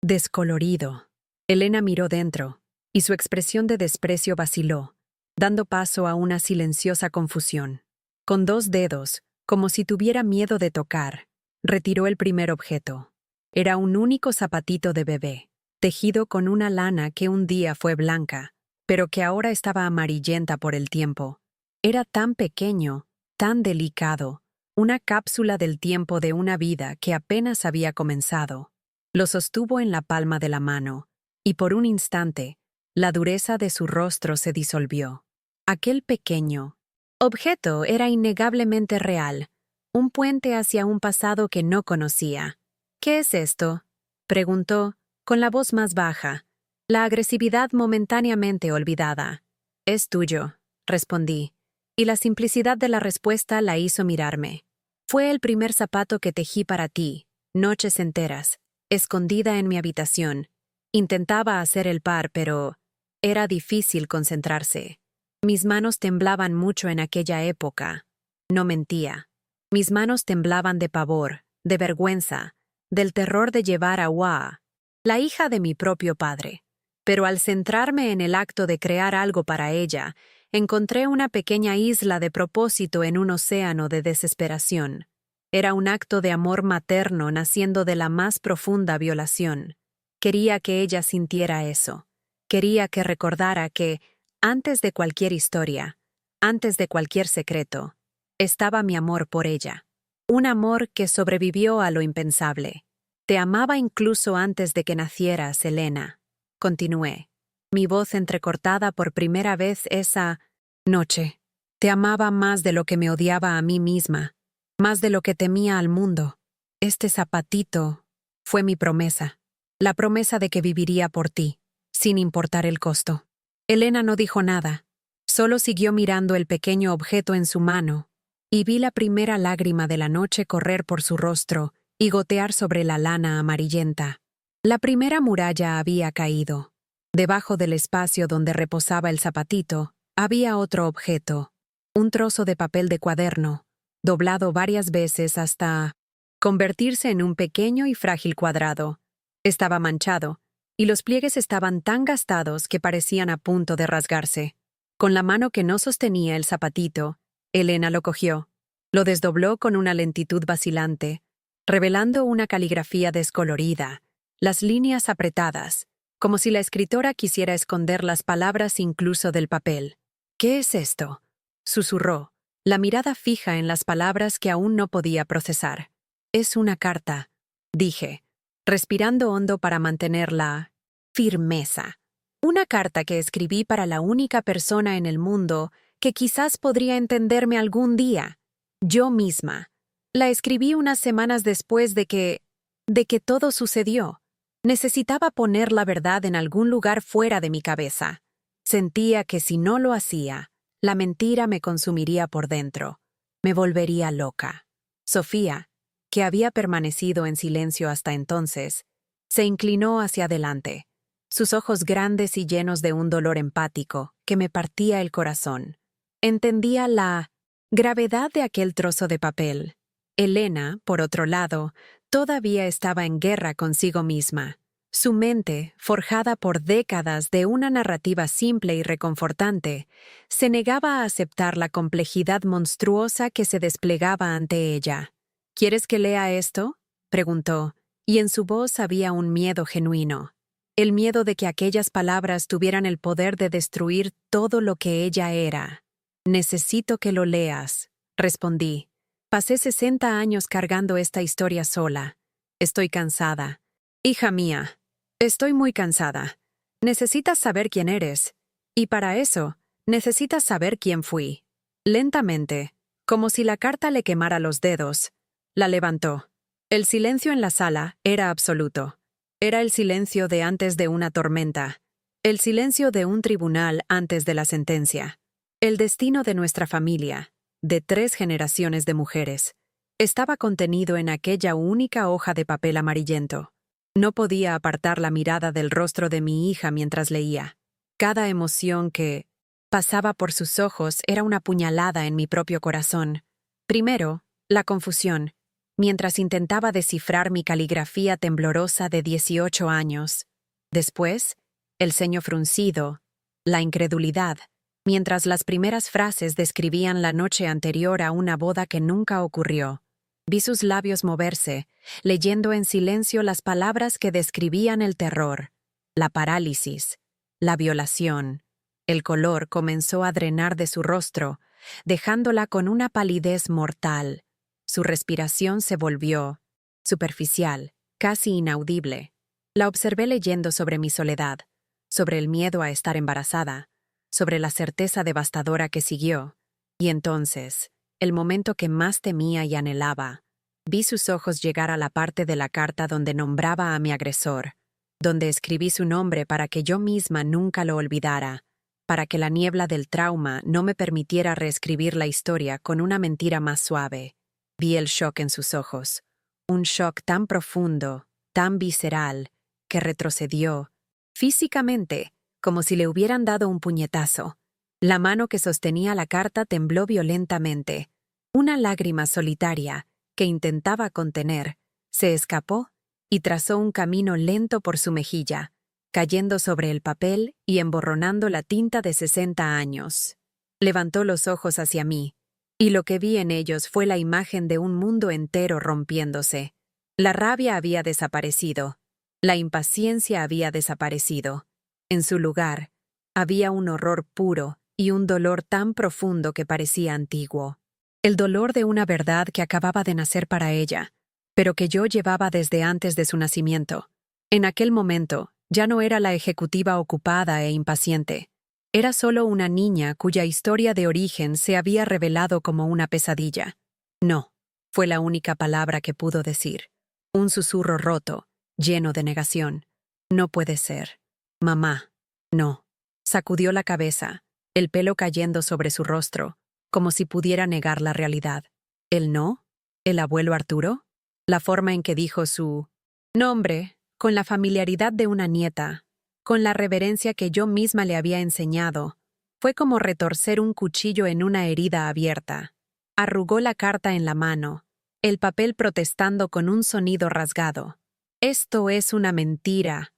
descolorido. Elena miró dentro, y su expresión de desprecio vaciló, dando paso a una silenciosa confusión. Con 2 dedos, como si tuviera miedo de tocar, retiró el primer objeto. Era un único zapatito de bebé, tejido con una lana que un día fue blanca, pero que ahora estaba amarillenta por el tiempo. Era tan pequeño, tan delicado, una cápsula del tiempo de una vida que apenas había comenzado. Lo sostuvo en la palma de la mano, y por un instante, la dureza de su rostro se disolvió. Aquel pequeño objeto era innegablemente real, un puente hacia un pasado que no conocía. «¿Qué es esto?», preguntó, con la voz más baja, la agresividad momentáneamente olvidada. «Es tuyo», respondí, y la simplicidad de la respuesta la hizo mirarme. «Fue el primer zapato que tejí para ti, noches enteras, escondida en mi habitación. Intentaba hacer el par, pero era difícil concentrarse. Mis manos temblaban mucho en aquella época. No mentía. Mis manos temblaban de pavor, de vergüenza, del terror de llevar a Wa, la hija de mi propio padre. Pero al centrarme en el acto de crear algo para ella, encontré una pequeña isla de propósito en un océano de desesperación. Era un acto de amor materno naciendo de la más profunda violación. Quería que ella sintiera eso. Quería que recordara que, antes de cualquier historia, antes de cualquier secreto, estaba mi amor por ella. Un amor que sobrevivió a lo impensable. Te amaba incluso antes de que nacieras, Elena. Continué, mi voz entrecortada por primera vez esa noche. Te amaba más de lo que me odiaba a mí misma, más de lo que temía al mundo. Este zapatito fue mi promesa, la promesa de que viviría por ti, sin importar el costo. Elena no dijo nada, solo siguió mirando el pequeño objeto en su mano, y vi la primera lágrima de la noche correr por su rostro y gotear sobre la lana amarillenta. La primera muralla había caído. Debajo del espacio donde reposaba el zapatito, había otro objeto, un trozo de papel de cuaderno, doblado varias veces hasta convertirse en un pequeño y frágil cuadrado. Estaba manchado, y los pliegues estaban tan gastados que parecían a punto de rasgarse. Con la mano que no sostenía el zapatito, Elena lo cogió, lo desdobló con una lentitud vacilante, revelando una caligrafía descolorida, las líneas apretadas, como si la escritora quisiera esconder las palabras incluso del papel. ¿Qué es esto?, susurró, la mirada fija en las palabras que aún no podía procesar. Es una carta, dije, respirando hondo para mantener la firmeza. Una carta que escribí para la única persona en el mundo que quizás podría entenderme algún día, yo misma. La escribí unas semanas después de que todo sucedió. Necesitaba poner la verdad en algún lugar fuera de mi cabeza. Sentía que si no lo hacía, la mentira me consumiría por dentro. Me volvería loca. Sofía, que había permanecido en silencio hasta entonces, se inclinó hacia adelante, sus ojos grandes y llenos de un dolor empático que me partía el corazón. Entendía la gravedad de aquel trozo de papel. Elena, por otro lado, todavía estaba en guerra consigo misma. Su mente, forjada por décadas de una narrativa simple y reconfortante, se negaba a aceptar la complejidad monstruosa que se desplegaba ante ella. ¿Quieres que lea esto?, preguntó, y en su voz había un miedo genuino. El miedo de que aquellas palabras tuvieran el poder de destruir todo lo que ella era. Necesito que lo leas, respondí. Pasé 60 años cargando esta historia sola. Estoy cansada. Hija mía, estoy muy cansada. Necesitas saber quién eres. Y para eso, necesitas saber quién fui. Lentamente, como si la carta le quemara los dedos, la levantó. El silencio en la sala era absoluto. Era el silencio de antes de una tormenta. El silencio de un tribunal antes de la sentencia. El destino de nuestra familia, de 3 generaciones de mujeres, estaba contenido en aquella única hoja de papel amarillento. No podía apartar la mirada del rostro de mi hija mientras leía. Cada emoción que pasaba por sus ojos era una puñalada en mi propio corazón. Primero, la confusión, mientras intentaba descifrar mi caligrafía temblorosa de 18 años. Después, el ceño fruncido, la incredulidad, mientras las primeras frases describían la noche anterior a una boda que nunca ocurrió. Vi sus labios moverse, leyendo en silencio las palabras que describían el terror, la parálisis, la violación. El color comenzó a drenar de su rostro, dejándola con una palidez mortal. Su respiración se volvió superficial, casi inaudible. La observé leyendo sobre mi soledad, sobre el miedo a estar embarazada, sobre la certeza devastadora que siguió. Y entonces, el momento que más temía y anhelaba, vi sus ojos llegar a la parte de la carta donde nombraba a mi agresor, donde escribí su nombre para que yo misma nunca lo olvidara, para que la niebla del trauma no me permitiera reescribir la historia con una mentira más suave. Vi el shock en sus ojos, un shock tan profundo, tan visceral, que retrocedió, físicamente, como si le hubieran dado un puñetazo. La mano que sostenía la carta tembló violentamente. Una lágrima solitaria, que intentaba contener, se escapó y trazó un camino lento por su mejilla, cayendo sobre el papel y emborronando la tinta de 60 años. Levantó los ojos hacia mí, y lo que vi en ellos fue la imagen de un mundo entero rompiéndose. La rabia había desaparecido. La impaciencia había desaparecido. En su lugar, había un horror puro y un dolor tan profundo que parecía antiguo. El dolor de una verdad que acababa de nacer para ella, pero que yo llevaba desde antes de su nacimiento. En aquel momento, ya no era la ejecutiva ocupada e impaciente. Era solo una niña cuya historia de origen se había revelado como una pesadilla. No, fue la única palabra que pudo decir. Un susurro roto, lleno de negación. No puede ser. Mamá. No. Sacudió la cabeza, el pelo cayendo sobre su rostro, como si pudiera negar la realidad. ¿El no? ¿El abuelo Arturo? La forma en que dijo su nombre, con la familiaridad de una nieta, con la reverencia que yo misma le había enseñado, fue como retorcer un cuchillo en una herida abierta. Arrugó la carta en la mano, el papel protestando con un sonido rasgado. Esto es una mentira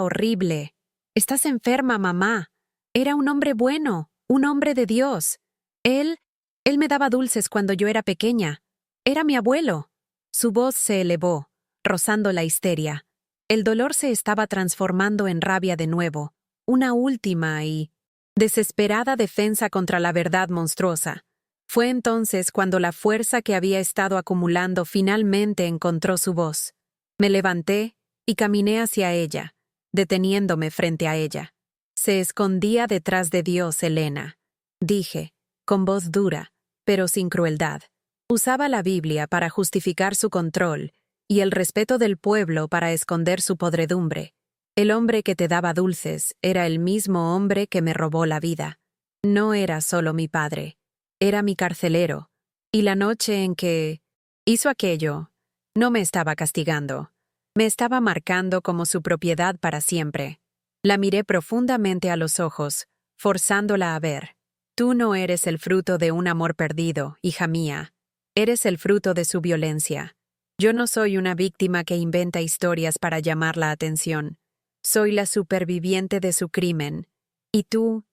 horrible. Estás enferma, mamá. Era un hombre bueno, un hombre de Dios. Él me daba dulces cuando yo era pequeña. Era mi abuelo. Su voz se elevó, rozando la histeria. El dolor se estaba transformando en rabia de nuevo, una última y desesperada defensa contra la verdad monstruosa. Fue entonces cuando la fuerza que había estado acumulando finalmente encontró su voz. Me levanté y caminé hacia ella, deteniéndome frente a ella. Se escondía detrás de Dios, Elena, dije, con voz dura, pero sin crueldad. Usaba la Biblia para justificar su control y el respeto del pueblo para esconder su podredumbre. El hombre que te daba dulces era el mismo hombre que me robó la vida. No era solo mi padre, era mi carcelero, y la noche en que hizo aquello, no me estaba castigando. Me estaba marcando como su propiedad para siempre. La miré profundamente a los ojos, forzándola a ver. Tú no eres el fruto de un amor perdido, hija mía. Eres el fruto de su violencia. Yo no soy una víctima que inventa historias para llamar la atención. Soy la superviviente de su crimen. Y tú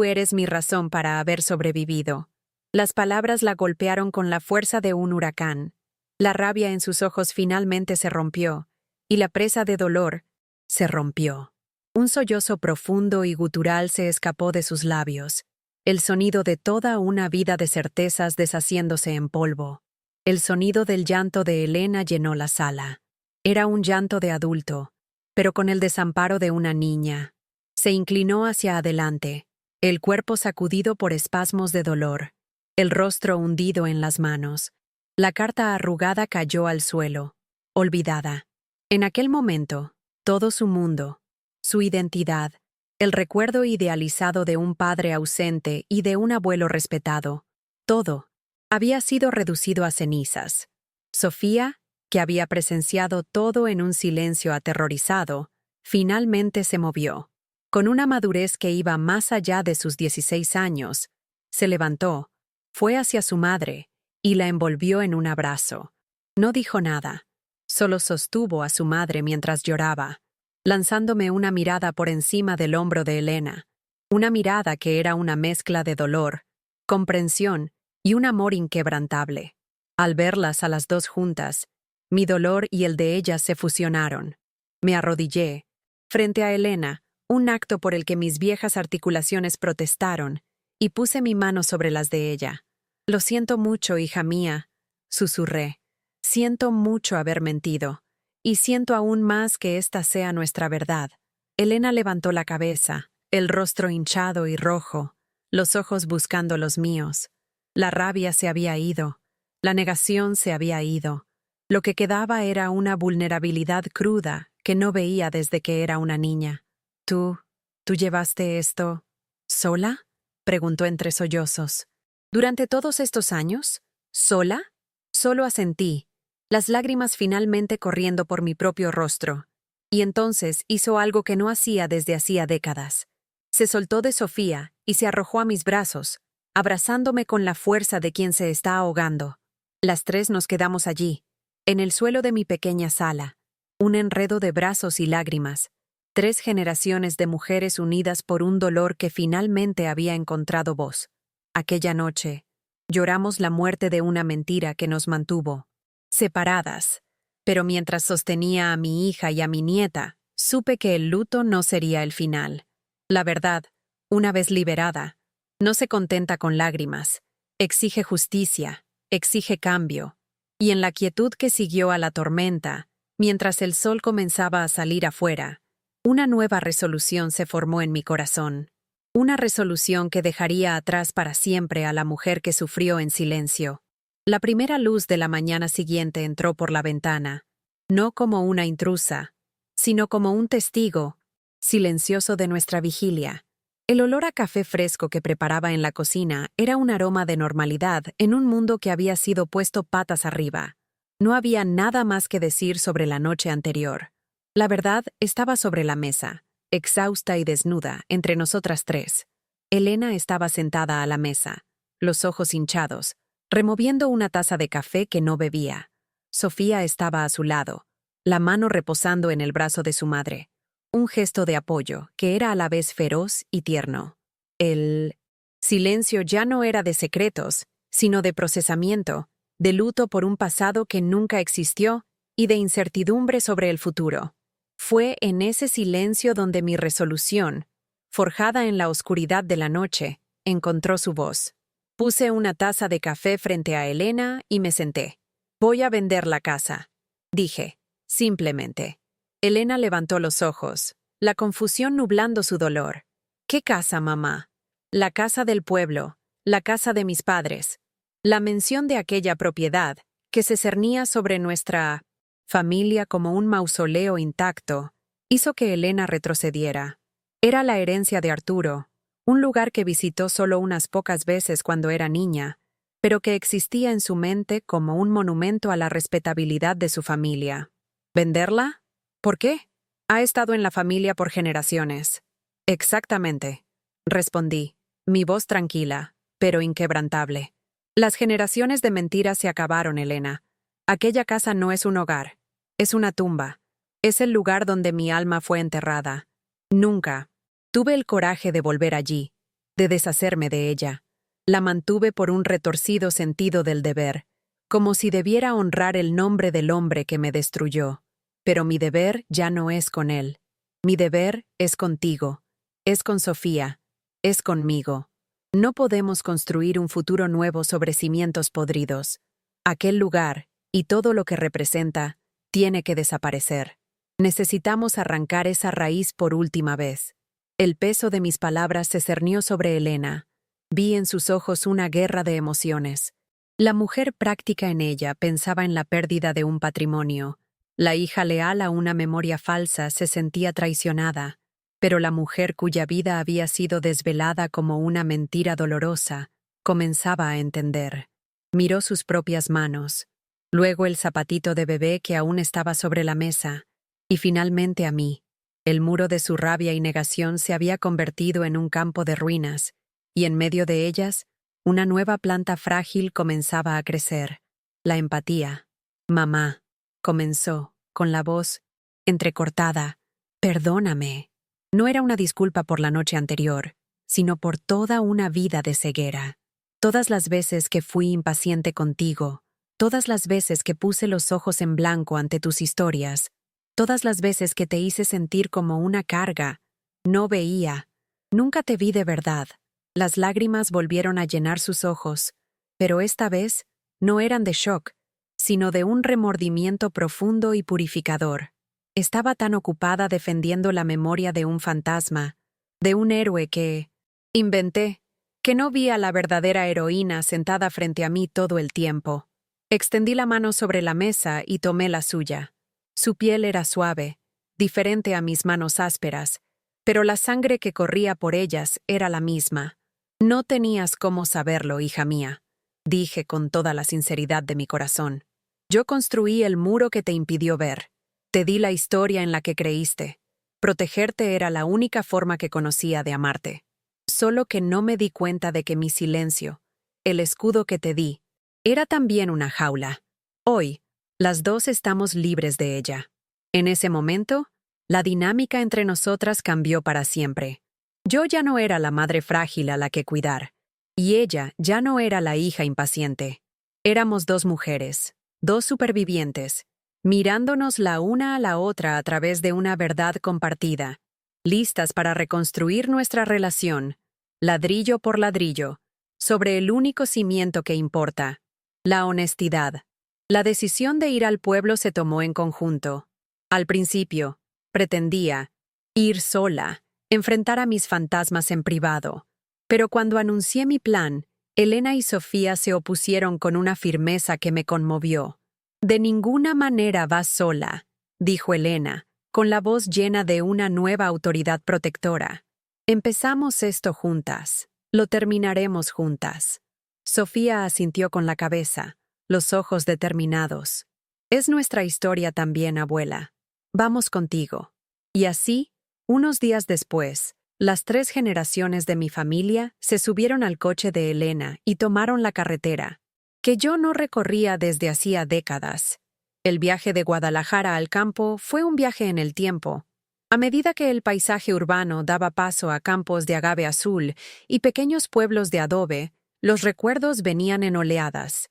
eres mi razón para haber sobrevivido. Las palabras la golpearon con la fuerza de un huracán. La rabia en sus ojos finalmente se rompió, y la presa de dolor se rompió. Un sollozo profundo y gutural se escapó de sus labios, el sonido de toda una vida de certezas deshaciéndose en polvo. El sonido del llanto de Elena llenó la sala. Era un llanto de adulto, pero con el desamparo de una niña. Se inclinó hacia adelante, el cuerpo sacudido por espasmos de dolor, el rostro hundido en las manos. La carta arrugada cayó al suelo, olvidada. En aquel momento, todo su mundo, su identidad, el recuerdo idealizado de un padre ausente y de un abuelo respetado, todo, había sido reducido a cenizas. Sofía, que había presenciado todo en un silencio aterrorizado, finalmente se movió. Con una madurez que iba más allá de sus 16 años, se levantó, fue hacia su madre y la envolvió en un abrazo. No dijo nada. Solo sostuvo a su madre mientras lloraba, lanzándome una mirada por encima del hombro de Elena, una mirada que era una mezcla de dolor, comprensión y un amor inquebrantable. Al verlas a las dos juntas, mi dolor y el de ella se fusionaron. Me arrodillé, frente a Elena, un acto por el que mis viejas articulaciones protestaron, y puse mi mano sobre las de ella. Lo siento mucho, hija mía, susurré. Siento mucho haber mentido, y siento aún más que esta sea nuestra verdad. Elena levantó la cabeza, el rostro hinchado y rojo, los ojos buscando los míos. La rabia se había ido, la negación se había ido. Lo que quedaba era una vulnerabilidad cruda que no veía desde que era una niña. ¿Tú llevaste esto sola?, preguntó entre sollozos. ¿Durante todos estos años? ¿Sola? Solo asentí, las lágrimas finalmente corriendo por mi propio rostro. Y entonces hizo algo que no hacía desde hacía décadas. Se soltó de Sofía y se arrojó a mis brazos, abrazándome con la fuerza de quien se está ahogando. Las tres nos quedamos allí, en el suelo de mi pequeña sala, un enredo de brazos y lágrimas, 3 generaciones de mujeres unidas por un dolor que finalmente había encontrado voz. Aquella noche, lloramos la muerte de una mentira que nos mantuvo separadas, pero mientras sostenía a mi hija y a mi nieta, supe que el luto no sería el final. La verdad, una vez liberada, no se contenta con lágrimas, exige justicia, exige cambio, y en la quietud que siguió a la tormenta, mientras el sol comenzaba a salir afuera, una nueva resolución se formó en mi corazón. Una resolución que dejaría atrás para siempre a la mujer que sufrió en silencio. La primera luz de la mañana siguiente entró por la ventana, no como una intrusa, sino como un testigo silencioso de nuestra vigilia. El olor a café fresco que preparaba en la cocina era un aroma de normalidad en un mundo que había sido puesto patas arriba. No había nada más que decir sobre la noche anterior. La verdad estaba sobre la mesa, exhausta y desnuda, entre nosotras tres. Elena estaba sentada a la mesa, los ojos hinchados, removiendo una taza de café que no bebía. Sofía estaba a su lado, la mano reposando en el brazo de su madre. Un gesto de apoyo que era a la vez feroz y tierno. El silencio ya no era de secretos, sino de procesamiento, de luto por un pasado que nunca existió y de incertidumbre sobre el futuro. Fue en ese silencio donde mi resolución, forjada en la oscuridad de la noche, encontró su voz. Puse una taza de café frente a Elena y me senté. Voy a vender la casa, dije, simplemente. Elena levantó los ojos, la confusión nublando su dolor. ¿Qué casa, mamá? La casa del pueblo, la casa de mis padres. La mención de aquella propiedad, que se cernía sobre nuestra familia como un mausoleo intacto, hizo que Elena retrocediera. Era la herencia de Arturo, un lugar que visitó solo unas pocas veces cuando era niña, pero que existía en su mente como un monumento a la respetabilidad de su familia. ¿Venderla? ¿Por qué? Ha estado en la familia por generaciones. Exactamente, respondí, mi voz tranquila, pero inquebrantable. Las generaciones de mentiras se acabaron, Elena. Aquella casa no es un hogar, es una tumba. Es el lugar donde mi alma fue enterrada. Nunca tuve el coraje de volver allí, de deshacerme de ella. La mantuve por un retorcido sentido del deber, como si debiera honrar el nombre del hombre que me destruyó. Pero mi deber ya no es con él. Mi deber es contigo, es con Sofía, es conmigo. No podemos construir un futuro nuevo sobre cimientos podridos. Aquel lugar, y todo lo que representa, tiene que desaparecer. Necesitamos arrancar esa raíz por última vez. El peso de mis palabras se cernió sobre Elena. Vi en sus ojos una guerra de emociones. La mujer práctica en ella pensaba en la pérdida de un patrimonio. La hija leal a una memoria falsa se sentía traicionada, pero la mujer cuya vida había sido desvelada como una mentira dolorosa comenzaba a entender. Miró sus propias manos, luego el zapatito de bebé que aún estaba sobre la mesa, y finalmente a mí. El muro de su rabia y negación se había convertido en un campo de ruinas, y en medio de ellas, una nueva planta frágil comenzaba a crecer. La empatía. Mamá, comenzó, con la voz entrecortada. Perdóname. No era una disculpa por la noche anterior, sino por toda una vida de ceguera. Todas las veces que fui impaciente contigo, todas las veces que puse los ojos en blanco ante tus historias, todas las veces que te hice sentir como una carga, no veía, nunca te vi de verdad. Las lágrimas volvieron a llenar sus ojos, pero esta vez no eran de shock, sino de un remordimiento profundo y purificador. Estaba tan ocupada defendiendo la memoria de un fantasma, de un héroe que inventé, que no vi a la verdadera heroína sentada frente a mí todo el tiempo. Extendí la mano sobre la mesa y tomé la suya. Su piel era suave, diferente a mis manos ásperas, pero la sangre que corría por ellas era la misma. No tenías cómo saberlo, hija mía, dije con toda la sinceridad de mi corazón. Yo construí el muro que te impidió ver. Te di la historia en la que creíste. Protegerte era la única forma que conocía de amarte. Solo que no me di cuenta de que mi silencio, el escudo que te di, era también una jaula. Hoy, las dos estamos libres de ella. En ese momento, la dinámica entre nosotras cambió para siempre. Yo ya no era la madre frágil a la que cuidar, y ella ya no era la hija impaciente. Éramos dos mujeres, dos supervivientes, mirándonos la una a la otra a través de una verdad compartida, listas para reconstruir nuestra relación, ladrillo por ladrillo, sobre el único cimiento que importa, la honestidad. La decisión de ir al pueblo se tomó en conjunto. Al principio, pretendía ir sola, enfrentar a mis fantasmas en privado. Pero cuando anuncié mi plan, Elena y Sofía se opusieron con una firmeza que me conmovió. «De ninguna manera vas sola», dijo Elena, con la voz llena de una nueva autoridad protectora. «Empezamos esto juntas. Lo terminaremos juntas». Sofía asintió con la cabeza, los ojos determinados. «Es nuestra historia también, abuela. Vamos contigo». Y así, unos días después, las 3 generaciones de mi familia se subieron al coche de Elena y tomaron la carretera, que yo no recorría desde hacía décadas. El viaje de Guadalajara al campo fue un viaje en el tiempo. A medida que el paisaje urbano daba paso a campos de agave azul y pequeños pueblos de adobe, los recuerdos venían en oleadas.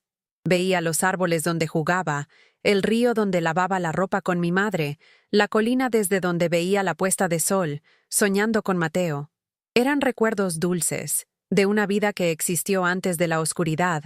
Veía los árboles donde jugaba, el río donde lavaba la ropa con mi madre, la colina desde donde veía la puesta de sol, soñando con Mateo. Eran recuerdos dulces, de una vida que existió antes de la oscuridad,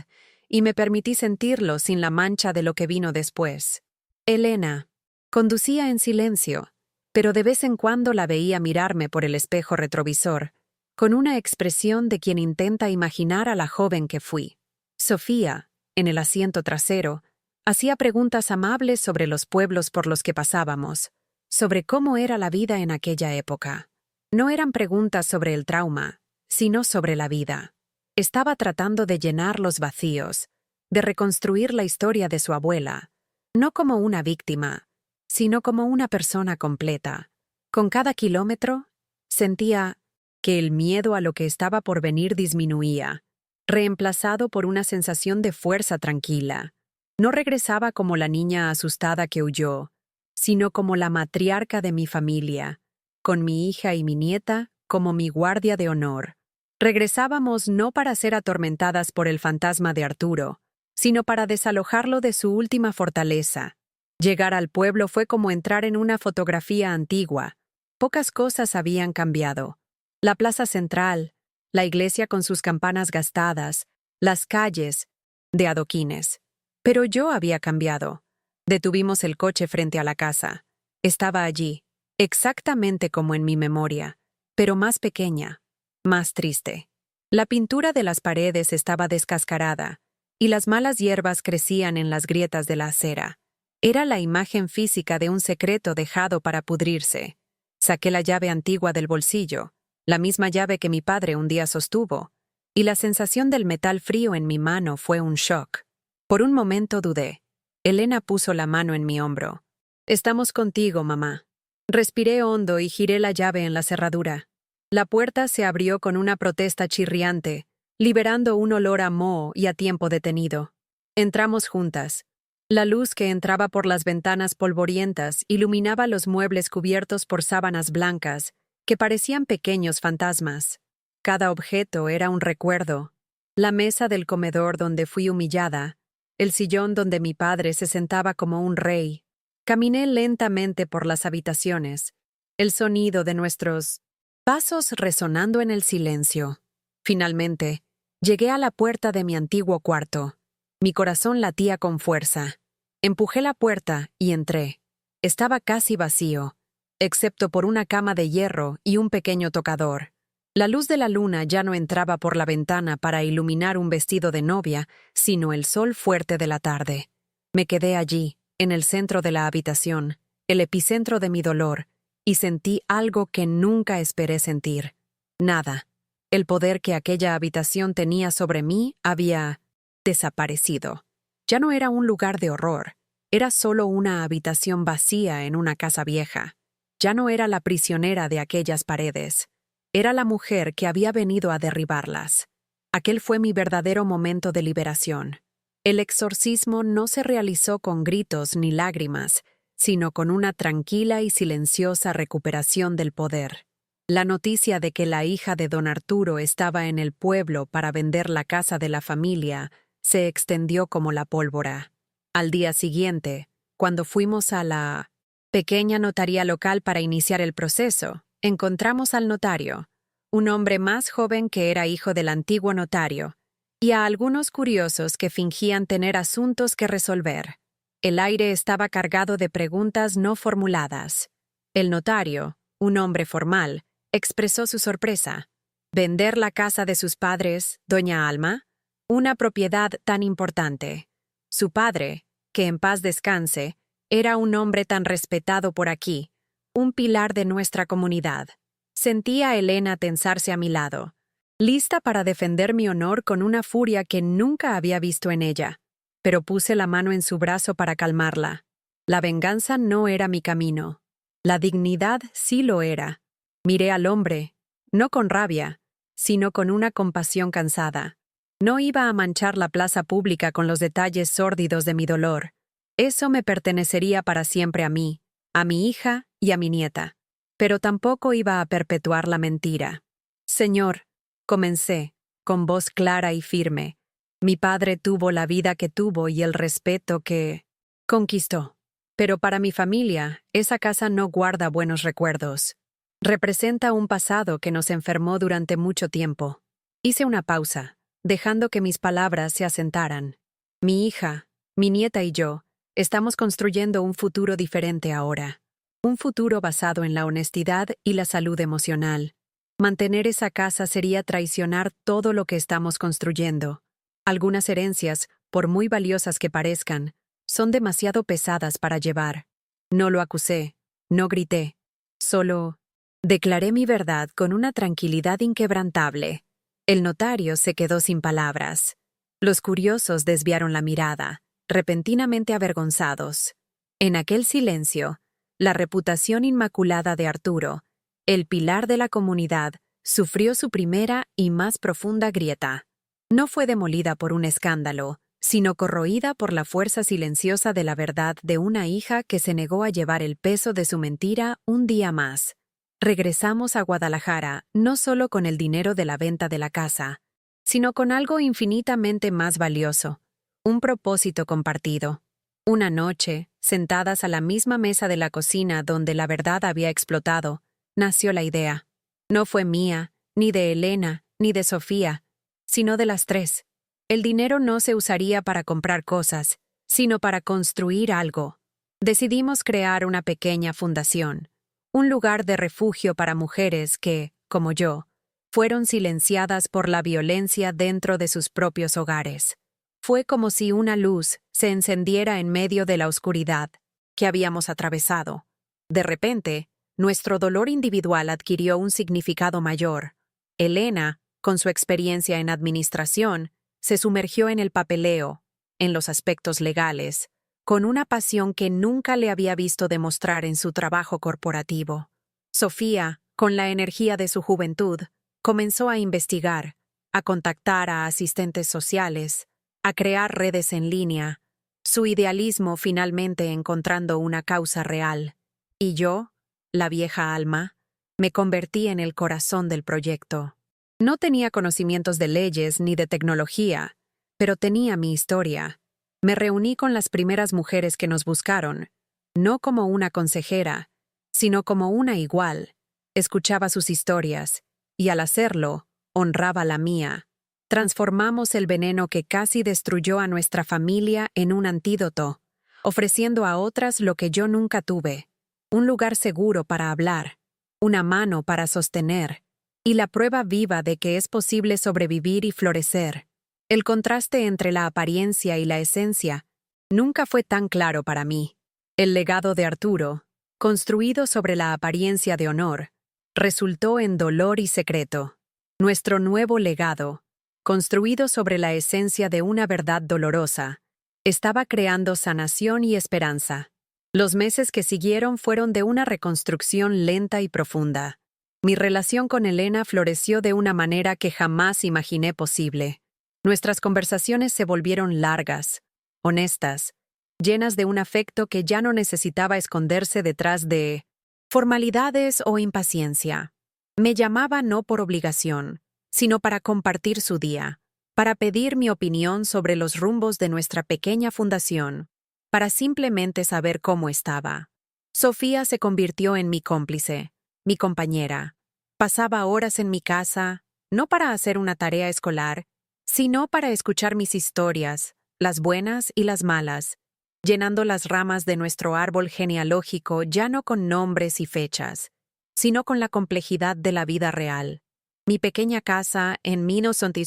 y me permití sentirlos sin la mancha de lo que vino después. Elena conducía en silencio, pero de vez en cuando la veía mirarme por el espejo retrovisor, con una expresión de quien intenta imaginar a la joven que fui. Sofía, en el asiento trasero, hacía preguntas amables sobre los pueblos por los que pasábamos, sobre cómo era la vida en aquella época. No eran preguntas sobre el trauma, sino sobre la vida. Estaba tratando de llenar los vacíos, de reconstruir la historia de su abuela, no como una víctima, sino como una persona completa. Con cada kilómetro, sentía que el miedo a lo que estaba por venir disminuía, reemplazado por una sensación de fuerza tranquila. No regresaba como la niña asustada que huyó, sino como la matriarca de mi familia, con mi hija y mi nieta como mi guardia de honor. Regresábamos no para ser atormentadas por el fantasma de Arturo, sino para desalojarlo de su última fortaleza. Llegar al pueblo fue como entrar en una fotografía antigua. Pocas cosas habían cambiado. La plaza central, la iglesia con sus campanas gastadas, las calles, de adoquines. Pero yo había cambiado. Detuvimos el coche frente a la casa. Estaba allí, exactamente como en mi memoria, pero más pequeña, más triste. La pintura de las paredes estaba descascarada, y las malas hierbas crecían en las grietas de la acera. Era la imagen física de un secreto dejado para pudrirse. Saqué la llave antigua del bolsillo, la misma llave que mi padre un día sostuvo, y la sensación del metal frío en mi mano fue un shock. Por un momento dudé. Elena puso la mano en mi hombro. «Estamos contigo, mamá». Respiré hondo y giré la llave en la cerradura. La puerta se abrió con una protesta chirriante, liberando un olor a moho y a tiempo detenido. Entramos juntas. La luz que entraba por las ventanas polvorientas iluminaba los muebles cubiertos por sábanas blancas, que parecían pequeños fantasmas. Cada objeto era un recuerdo. La mesa del comedor donde fui humillada, el sillón donde mi padre se sentaba como un rey. Caminé lentamente por las habitaciones, el sonido de nuestros pasos resonando en el silencio. Finalmente, llegué a la puerta de mi antiguo cuarto. Mi corazón latía con fuerza. Empujé la puerta y entré. Estaba casi vacío, excepto por una cama de hierro y un pequeño tocador. La luz de la luna ya no entraba por la ventana para iluminar un vestido de novia, sino el sol fuerte de la tarde. Me quedé allí, en el centro de la habitación, el epicentro de mi dolor, y sentí algo que nunca esperé sentir. Nada. El poder que aquella habitación tenía sobre mí había desaparecido. Ya no era un lugar de horror. Era solo una habitación vacía en una casa vieja. Ya no era la prisionera de aquellas paredes. Era la mujer que había venido a derribarlas. Aquel fue mi verdadero momento de liberación. El exorcismo no se realizó con gritos ni lágrimas, sino con una tranquila y silenciosa recuperación del poder. La noticia de que la hija de don Arturo estaba en el pueblo para vender la casa de la familia se extendió como la pólvora. Al día siguiente, cuando fuimos a la pequeña notaría local para iniciar el proceso, encontramos al notario, un hombre más joven que era hijo del antiguo notario, y a algunos curiosos que fingían tener asuntos que resolver. El aire estaba cargado de preguntas no formuladas. El notario, un hombre formal, expresó su sorpresa. ¿Vender la casa de sus padres, doña Alma? Una propiedad tan importante. Su padre, que en paz descanse, era un hombre tan respetado por aquí, un pilar de nuestra comunidad. Sentí a Elena tensarse a mi lado, lista para defender mi honor con una furia que nunca había visto en ella, pero puse la mano en su brazo para calmarla. La venganza no era mi camino. La dignidad sí lo era. Miré al hombre, no con rabia, sino con una compasión cansada. No iba a manchar la plaza pública con los detalles sórdidos de mi dolor. Eso me pertenecería para siempre a mí, a mi hija y a mi nieta. Pero tampoco iba a perpetuar la mentira. Señor, comencé, con voz clara y firme, Mi padre tuvo la vida que tuvo y el respeto que conquistó. Pero para mi familia, esa casa no guarda buenos recuerdos. Representa un pasado que nos enfermó durante mucho tiempo. Hice una pausa, dejando que mis palabras se asentaran. Mi hija, mi nieta y yo, estamos construyendo un futuro diferente ahora. Un futuro basado en la honestidad y la salud emocional. Mantener esa casa sería traicionar todo lo que estamos construyendo. Algunas herencias, por muy valiosas que parezcan, son demasiado pesadas para llevar. No lo acusé, no grité. Solo declaré mi verdad con una tranquilidad inquebrantable. El notario se quedó sin palabras. Los curiosos desviaron la mirada, repentinamente avergonzados. En aquel silencio, la reputación inmaculada de Arturo, el pilar de la comunidad, sufrió su primera y más profunda grieta. No fue demolida por un escándalo, sino corroída por la fuerza silenciosa de la verdad de una hija que se negó a llevar el peso de su mentira un día más. Regresamos a Guadalajara no solo con el dinero de la venta de la casa, sino con algo infinitamente más valioso, un propósito compartido. Una noche, sentadas a la misma mesa de la cocina donde la verdad había explotado, nació la idea. No fue mía, ni de Elena, ni de Sofía, sino de las tres. El dinero no se usaría para comprar cosas, sino para construir algo. Decidimos crear una pequeña fundación, un lugar de refugio para mujeres que, como yo, fueron silenciadas por la violencia dentro de sus propios hogares. Fue como si una luz se encendiera en medio de la oscuridad que habíamos atravesado. De repente, nuestro dolor individual adquirió un significado mayor. Elena, con su experiencia en administración, se sumergió en el papeleo, en los aspectos legales, con una pasión que nunca le había visto demostrar en su trabajo corporativo. Sofía, con la energía de su juventud, comenzó a investigar, a contactar a asistentes sociales, a crear redes en línea, su idealismo finalmente encontrando una causa real. Y yo, la vieja alma, me convertí en el corazón del proyecto. No tenía conocimientos de leyes ni de tecnología, pero tenía mi historia. Me reuní con las primeras mujeres que nos buscaron, no como una consejera, sino como una igual. Escuchaba sus historias, y al hacerlo, honraba la mía. Transformamos el veneno que casi destruyó a nuestra familia en un antídoto, ofreciendo a otras lo que yo nunca tuve: un lugar seguro para hablar, una mano para sostener, y la prueba viva de que es posible sobrevivir y florecer. El contraste entre la apariencia y la esencia nunca fue tan claro para mí. El legado de Arturo, construido sobre la apariencia de honor, resultó en dolor y secreto. Nuestro nuevo legado, construido sobre la esencia de una verdad dolorosa, estaba creando sanación y esperanza. Los meses que siguieron fueron de una reconstrucción lenta y profunda. Mi relación con Elena floreció de una manera que jamás imaginé posible. Nuestras conversaciones se volvieron largas, honestas, llenas de un afecto que ya no necesitaba esconderse detrás de formalidades o impaciencia. Me llamaba no por obligación, sino para compartir su día, para pedir mi opinión sobre los rumbos de nuestra pequeña fundación, para simplemente saber cómo estaba. Sofía se convirtió en mi cómplice, mi compañera. Pasaba horas en mi casa, no para hacer una tarea escolar, sino para escuchar mis historias, las buenas y las malas, llenando las ramas de nuestro árbol genealógico ya no con nombres y fechas, sino con la complejidad de la vida real. Mi pequeña casa en Minnesota,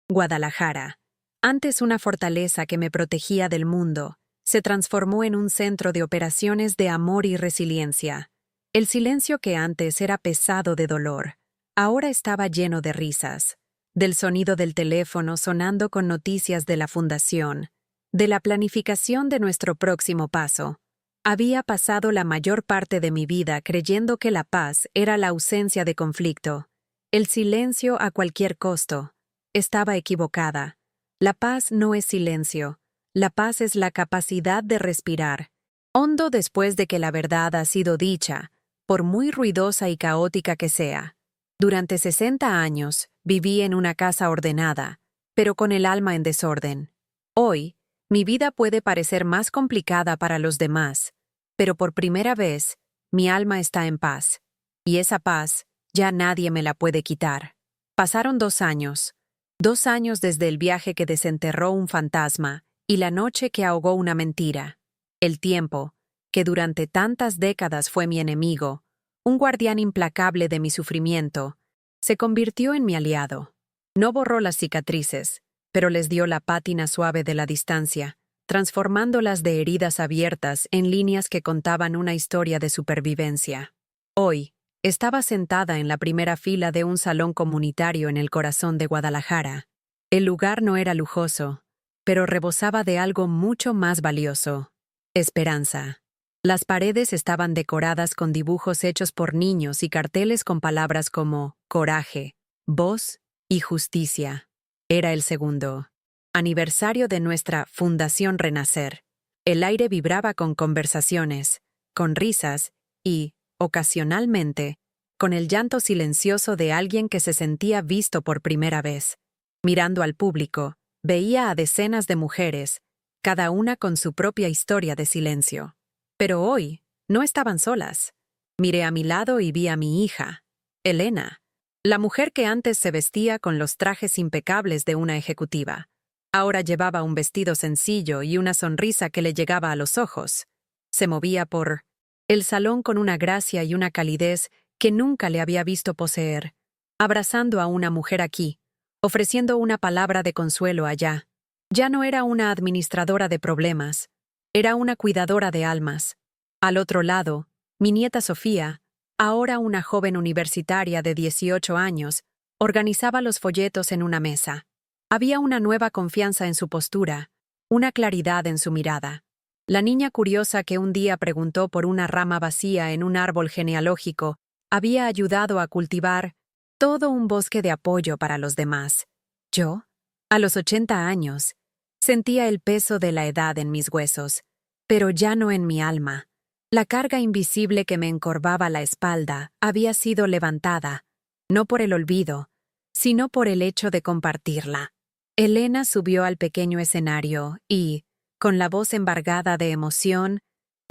Guadalajara, antes una fortaleza que me protegía del mundo, se transformó en un centro de operaciones de amor y resiliencia. El silencio que antes era pesado de dolor, ahora estaba lleno de risas, del sonido del teléfono sonando con noticias de la fundación, de la planificación de nuestro próximo paso. Había pasado la mayor parte de mi vida creyendo que la paz era la ausencia de conflicto, el silencio a cualquier costo. Estaba equivocada. La paz no es silencio. La paz es la capacidad de respirar hondo después de que la verdad ha sido dicha, por muy ruidosa y caótica que sea. Durante 60 años, viví en una casa ordenada, pero con el alma en desorden. Hoy, mi vida puede parecer más complicada para los demás, pero por primera vez, mi alma está en paz. Y esa paz, ya nadie me la puede quitar. Pasaron 2 años. 2 años desde el viaje que desenterró un fantasma y la noche que ahogó una mentira. El tiempo, que durante tantas décadas fue mi enemigo, un guardián implacable de mi sufrimiento, se convirtió en mi aliado. No borró las cicatrices, pero les dio la pátina suave de la distancia, transformándolas de heridas abiertas en líneas que contaban una historia de supervivencia. Hoy, estaba sentada en la primera fila de un salón comunitario en el corazón de Guadalajara. El lugar no era lujoso, pero rebosaba de algo mucho más valioso: esperanza. Las paredes estaban decoradas con dibujos hechos por niños y carteles con palabras como coraje, voz y justicia. Era el segundo aniversario de nuestra Fundación Renacer. El aire vibraba con conversaciones, con risas y, ocasionalmente, con el llanto silencioso de alguien que se sentía visto por primera vez. Mirando al público, veía a decenas de mujeres, cada una con su propia historia de silencio. Pero hoy, no estaban solas. Miré a mi lado y vi a mi hija, Elena, la mujer que antes se vestía con los trajes impecables de una ejecutiva. Ahora llevaba un vestido sencillo y una sonrisa que le llegaba a los ojos. Se movía por el salón con una gracia y una calidez que nunca le había visto poseer, abrazando a una mujer aquí, ofreciendo una palabra de consuelo allá. Ya no era una administradora de problemas, era una cuidadora de almas. Al otro lado, mi nieta Sofía, ahora una joven universitaria de 18 años, organizaba los folletos en una mesa. Había una nueva confianza en su postura, una claridad en su mirada. La niña curiosa que un día preguntó por una rama vacía en un árbol genealógico había ayudado a cultivar todo un bosque de apoyo para los demás. Yo, a los 80 años, sentía el peso de la edad en mis huesos, pero ya no en mi alma. La carga invisible que me encorvaba la espalda había sido levantada, no por el olvido, sino por el hecho de compartirla. Elena subió al pequeño escenario y, con la voz embargada de emoción,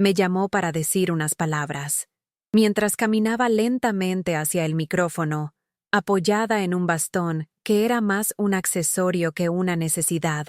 me llamó para decir unas palabras. Mientras caminaba lentamente hacia el micrófono, apoyada en un bastón que era más un accesorio que una necesidad,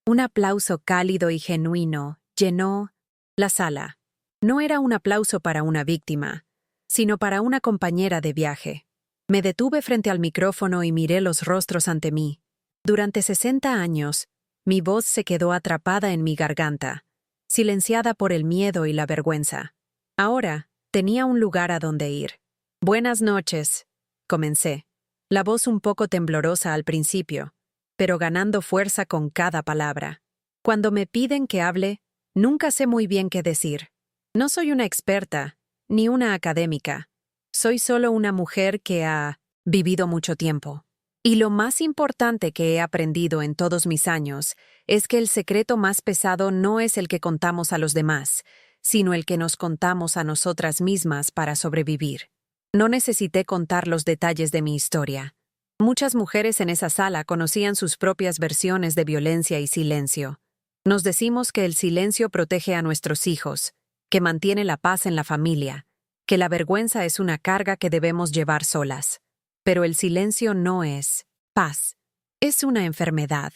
un aplauso cálido y genuino llenó la sala. No era un aplauso para una víctima, sino para una compañera de viaje. Me detuve frente al micrófono y miré los rostros ante mí. Durante 60 años, mi voz se quedó atrapada en mi garganta, silenciada por el miedo y la vergüenza. Ahora, tenía un lugar a donde ir. Buenas noches, comencé, la voz un poco temblorosa al principio, pero ganando fuerza con cada palabra. Cuando me piden que hable, nunca sé muy bien qué decir. No soy una experta, ni una académica. Soy solo una mujer que ha vivido mucho tiempo. Y lo más importante que he aprendido en todos mis años es que el secreto más pesado no es el que contamos a los demás, sino el que nos contamos a nosotras mismas para sobrevivir. No necesité contar los detalles de mi historia. Muchas mujeres en esa sala conocían sus propias versiones de violencia y silencio. Nos decimos que el silencio protege a nuestros hijos, que mantiene la paz en la familia, que la vergüenza es una carga que debemos llevar solas. Pero el silencio no es paz. Es una enfermedad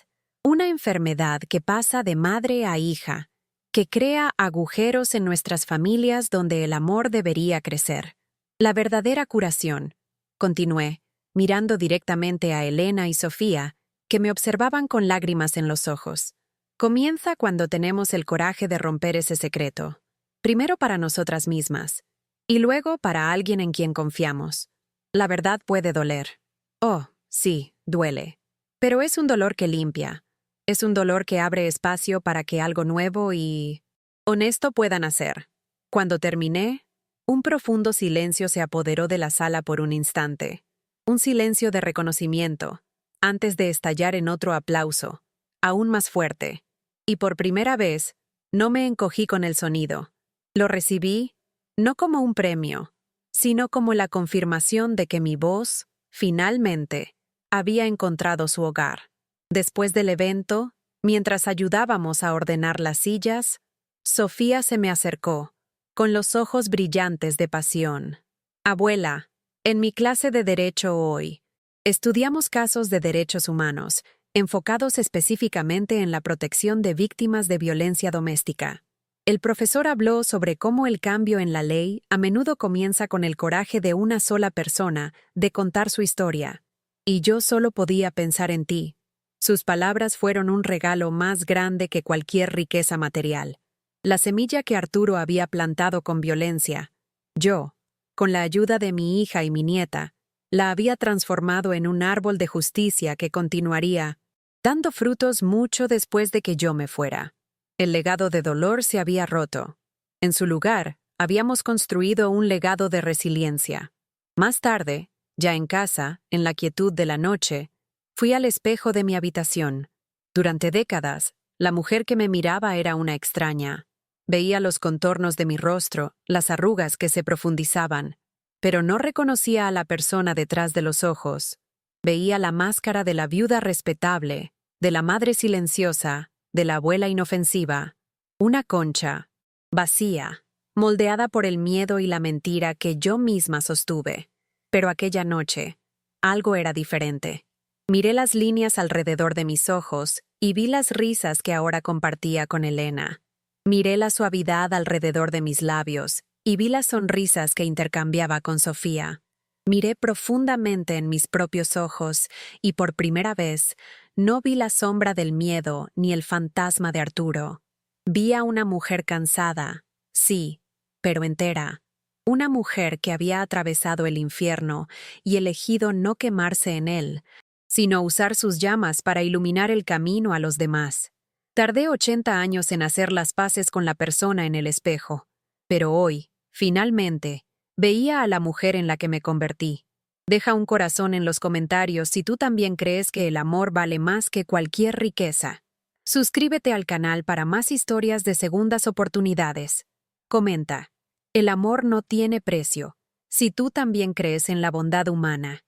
que pasa de madre a hija, que crea agujeros en nuestras familias donde el amor debería crecer. La verdadera curación, continué, mirando directamente a Elena y Sofía, que me observaban con lágrimas en los ojos, comienza cuando tenemos el coraje de romper ese secreto, primero para nosotras mismas, y luego para alguien en quien confiamos. La verdad puede doler. Oh, sí, duele. Pero es un dolor que limpia. Es un dolor que abre espacio para que algo nuevo y honesto pueda nacer. Cuando terminé, un profundo silencio se apoderó de la sala por un instante. Un silencio de reconocimiento, antes de estallar en otro aplauso, aún más fuerte. Y por primera vez, no me encogí con el sonido. Lo recibí, no como un premio, sino como la confirmación de que mi voz, finalmente, había encontrado su hogar. Después del evento, mientras ayudábamos a ordenar las sillas, Sofía se me acercó, con los ojos brillantes de pasión. Abuela, en mi clase de Derecho hoy, estudiamos casos de derechos humanos, enfocados específicamente en la protección de víctimas de violencia doméstica. El profesor habló sobre cómo el cambio en la ley a menudo comienza con el coraje de una sola persona de contar su historia. Y yo solo podía pensar en ti. Sus palabras fueron un regalo más grande que cualquier riqueza material. La semilla que Arturo había plantado con violencia, yo, con la ayuda de mi hija y mi nieta, la había transformado en un árbol de justicia que continuaría dando frutos mucho después de que yo me fuera. El legado de dolor se había roto. En su lugar, habíamos construido un legado de resiliencia. Más tarde, ya en casa, en la quietud de la noche, fui al espejo de mi habitación. Durante décadas, la mujer que me miraba era una extraña. Veía los contornos de mi rostro, las arrugas que se profundizaban, pero no reconocía a la persona detrás de los ojos. Veía la máscara de la viuda respetable, de la madre silenciosa, de la abuela inofensiva. Una concha, vacía, moldeada por el miedo y la mentira que yo misma sostuve. Pero aquella noche, algo era diferente. Miré las líneas alrededor de mis ojos y vi las risas que ahora compartía con Elena. Miré la suavidad alrededor de mis labios y vi las sonrisas que intercambiaba con Sofía. Miré profundamente en mis propios ojos y por primera vez no vi la sombra del miedo ni el fantasma de Arturo. Vi a una mujer cansada, sí, pero entera. Una mujer que había atravesado el infierno y elegido no quemarse en él, sino usar sus llamas para iluminar el camino a los demás. Tardé 80 años en hacer las paces con la persona en el espejo, pero hoy, finalmente, veía a la mujer en la que me convertí. Deja un corazón en los comentarios si tú también crees que el amor vale más que cualquier riqueza. Suscríbete al canal para más historias de segundas oportunidades. Comenta. El amor no tiene precio. Si tú también crees en la bondad humana,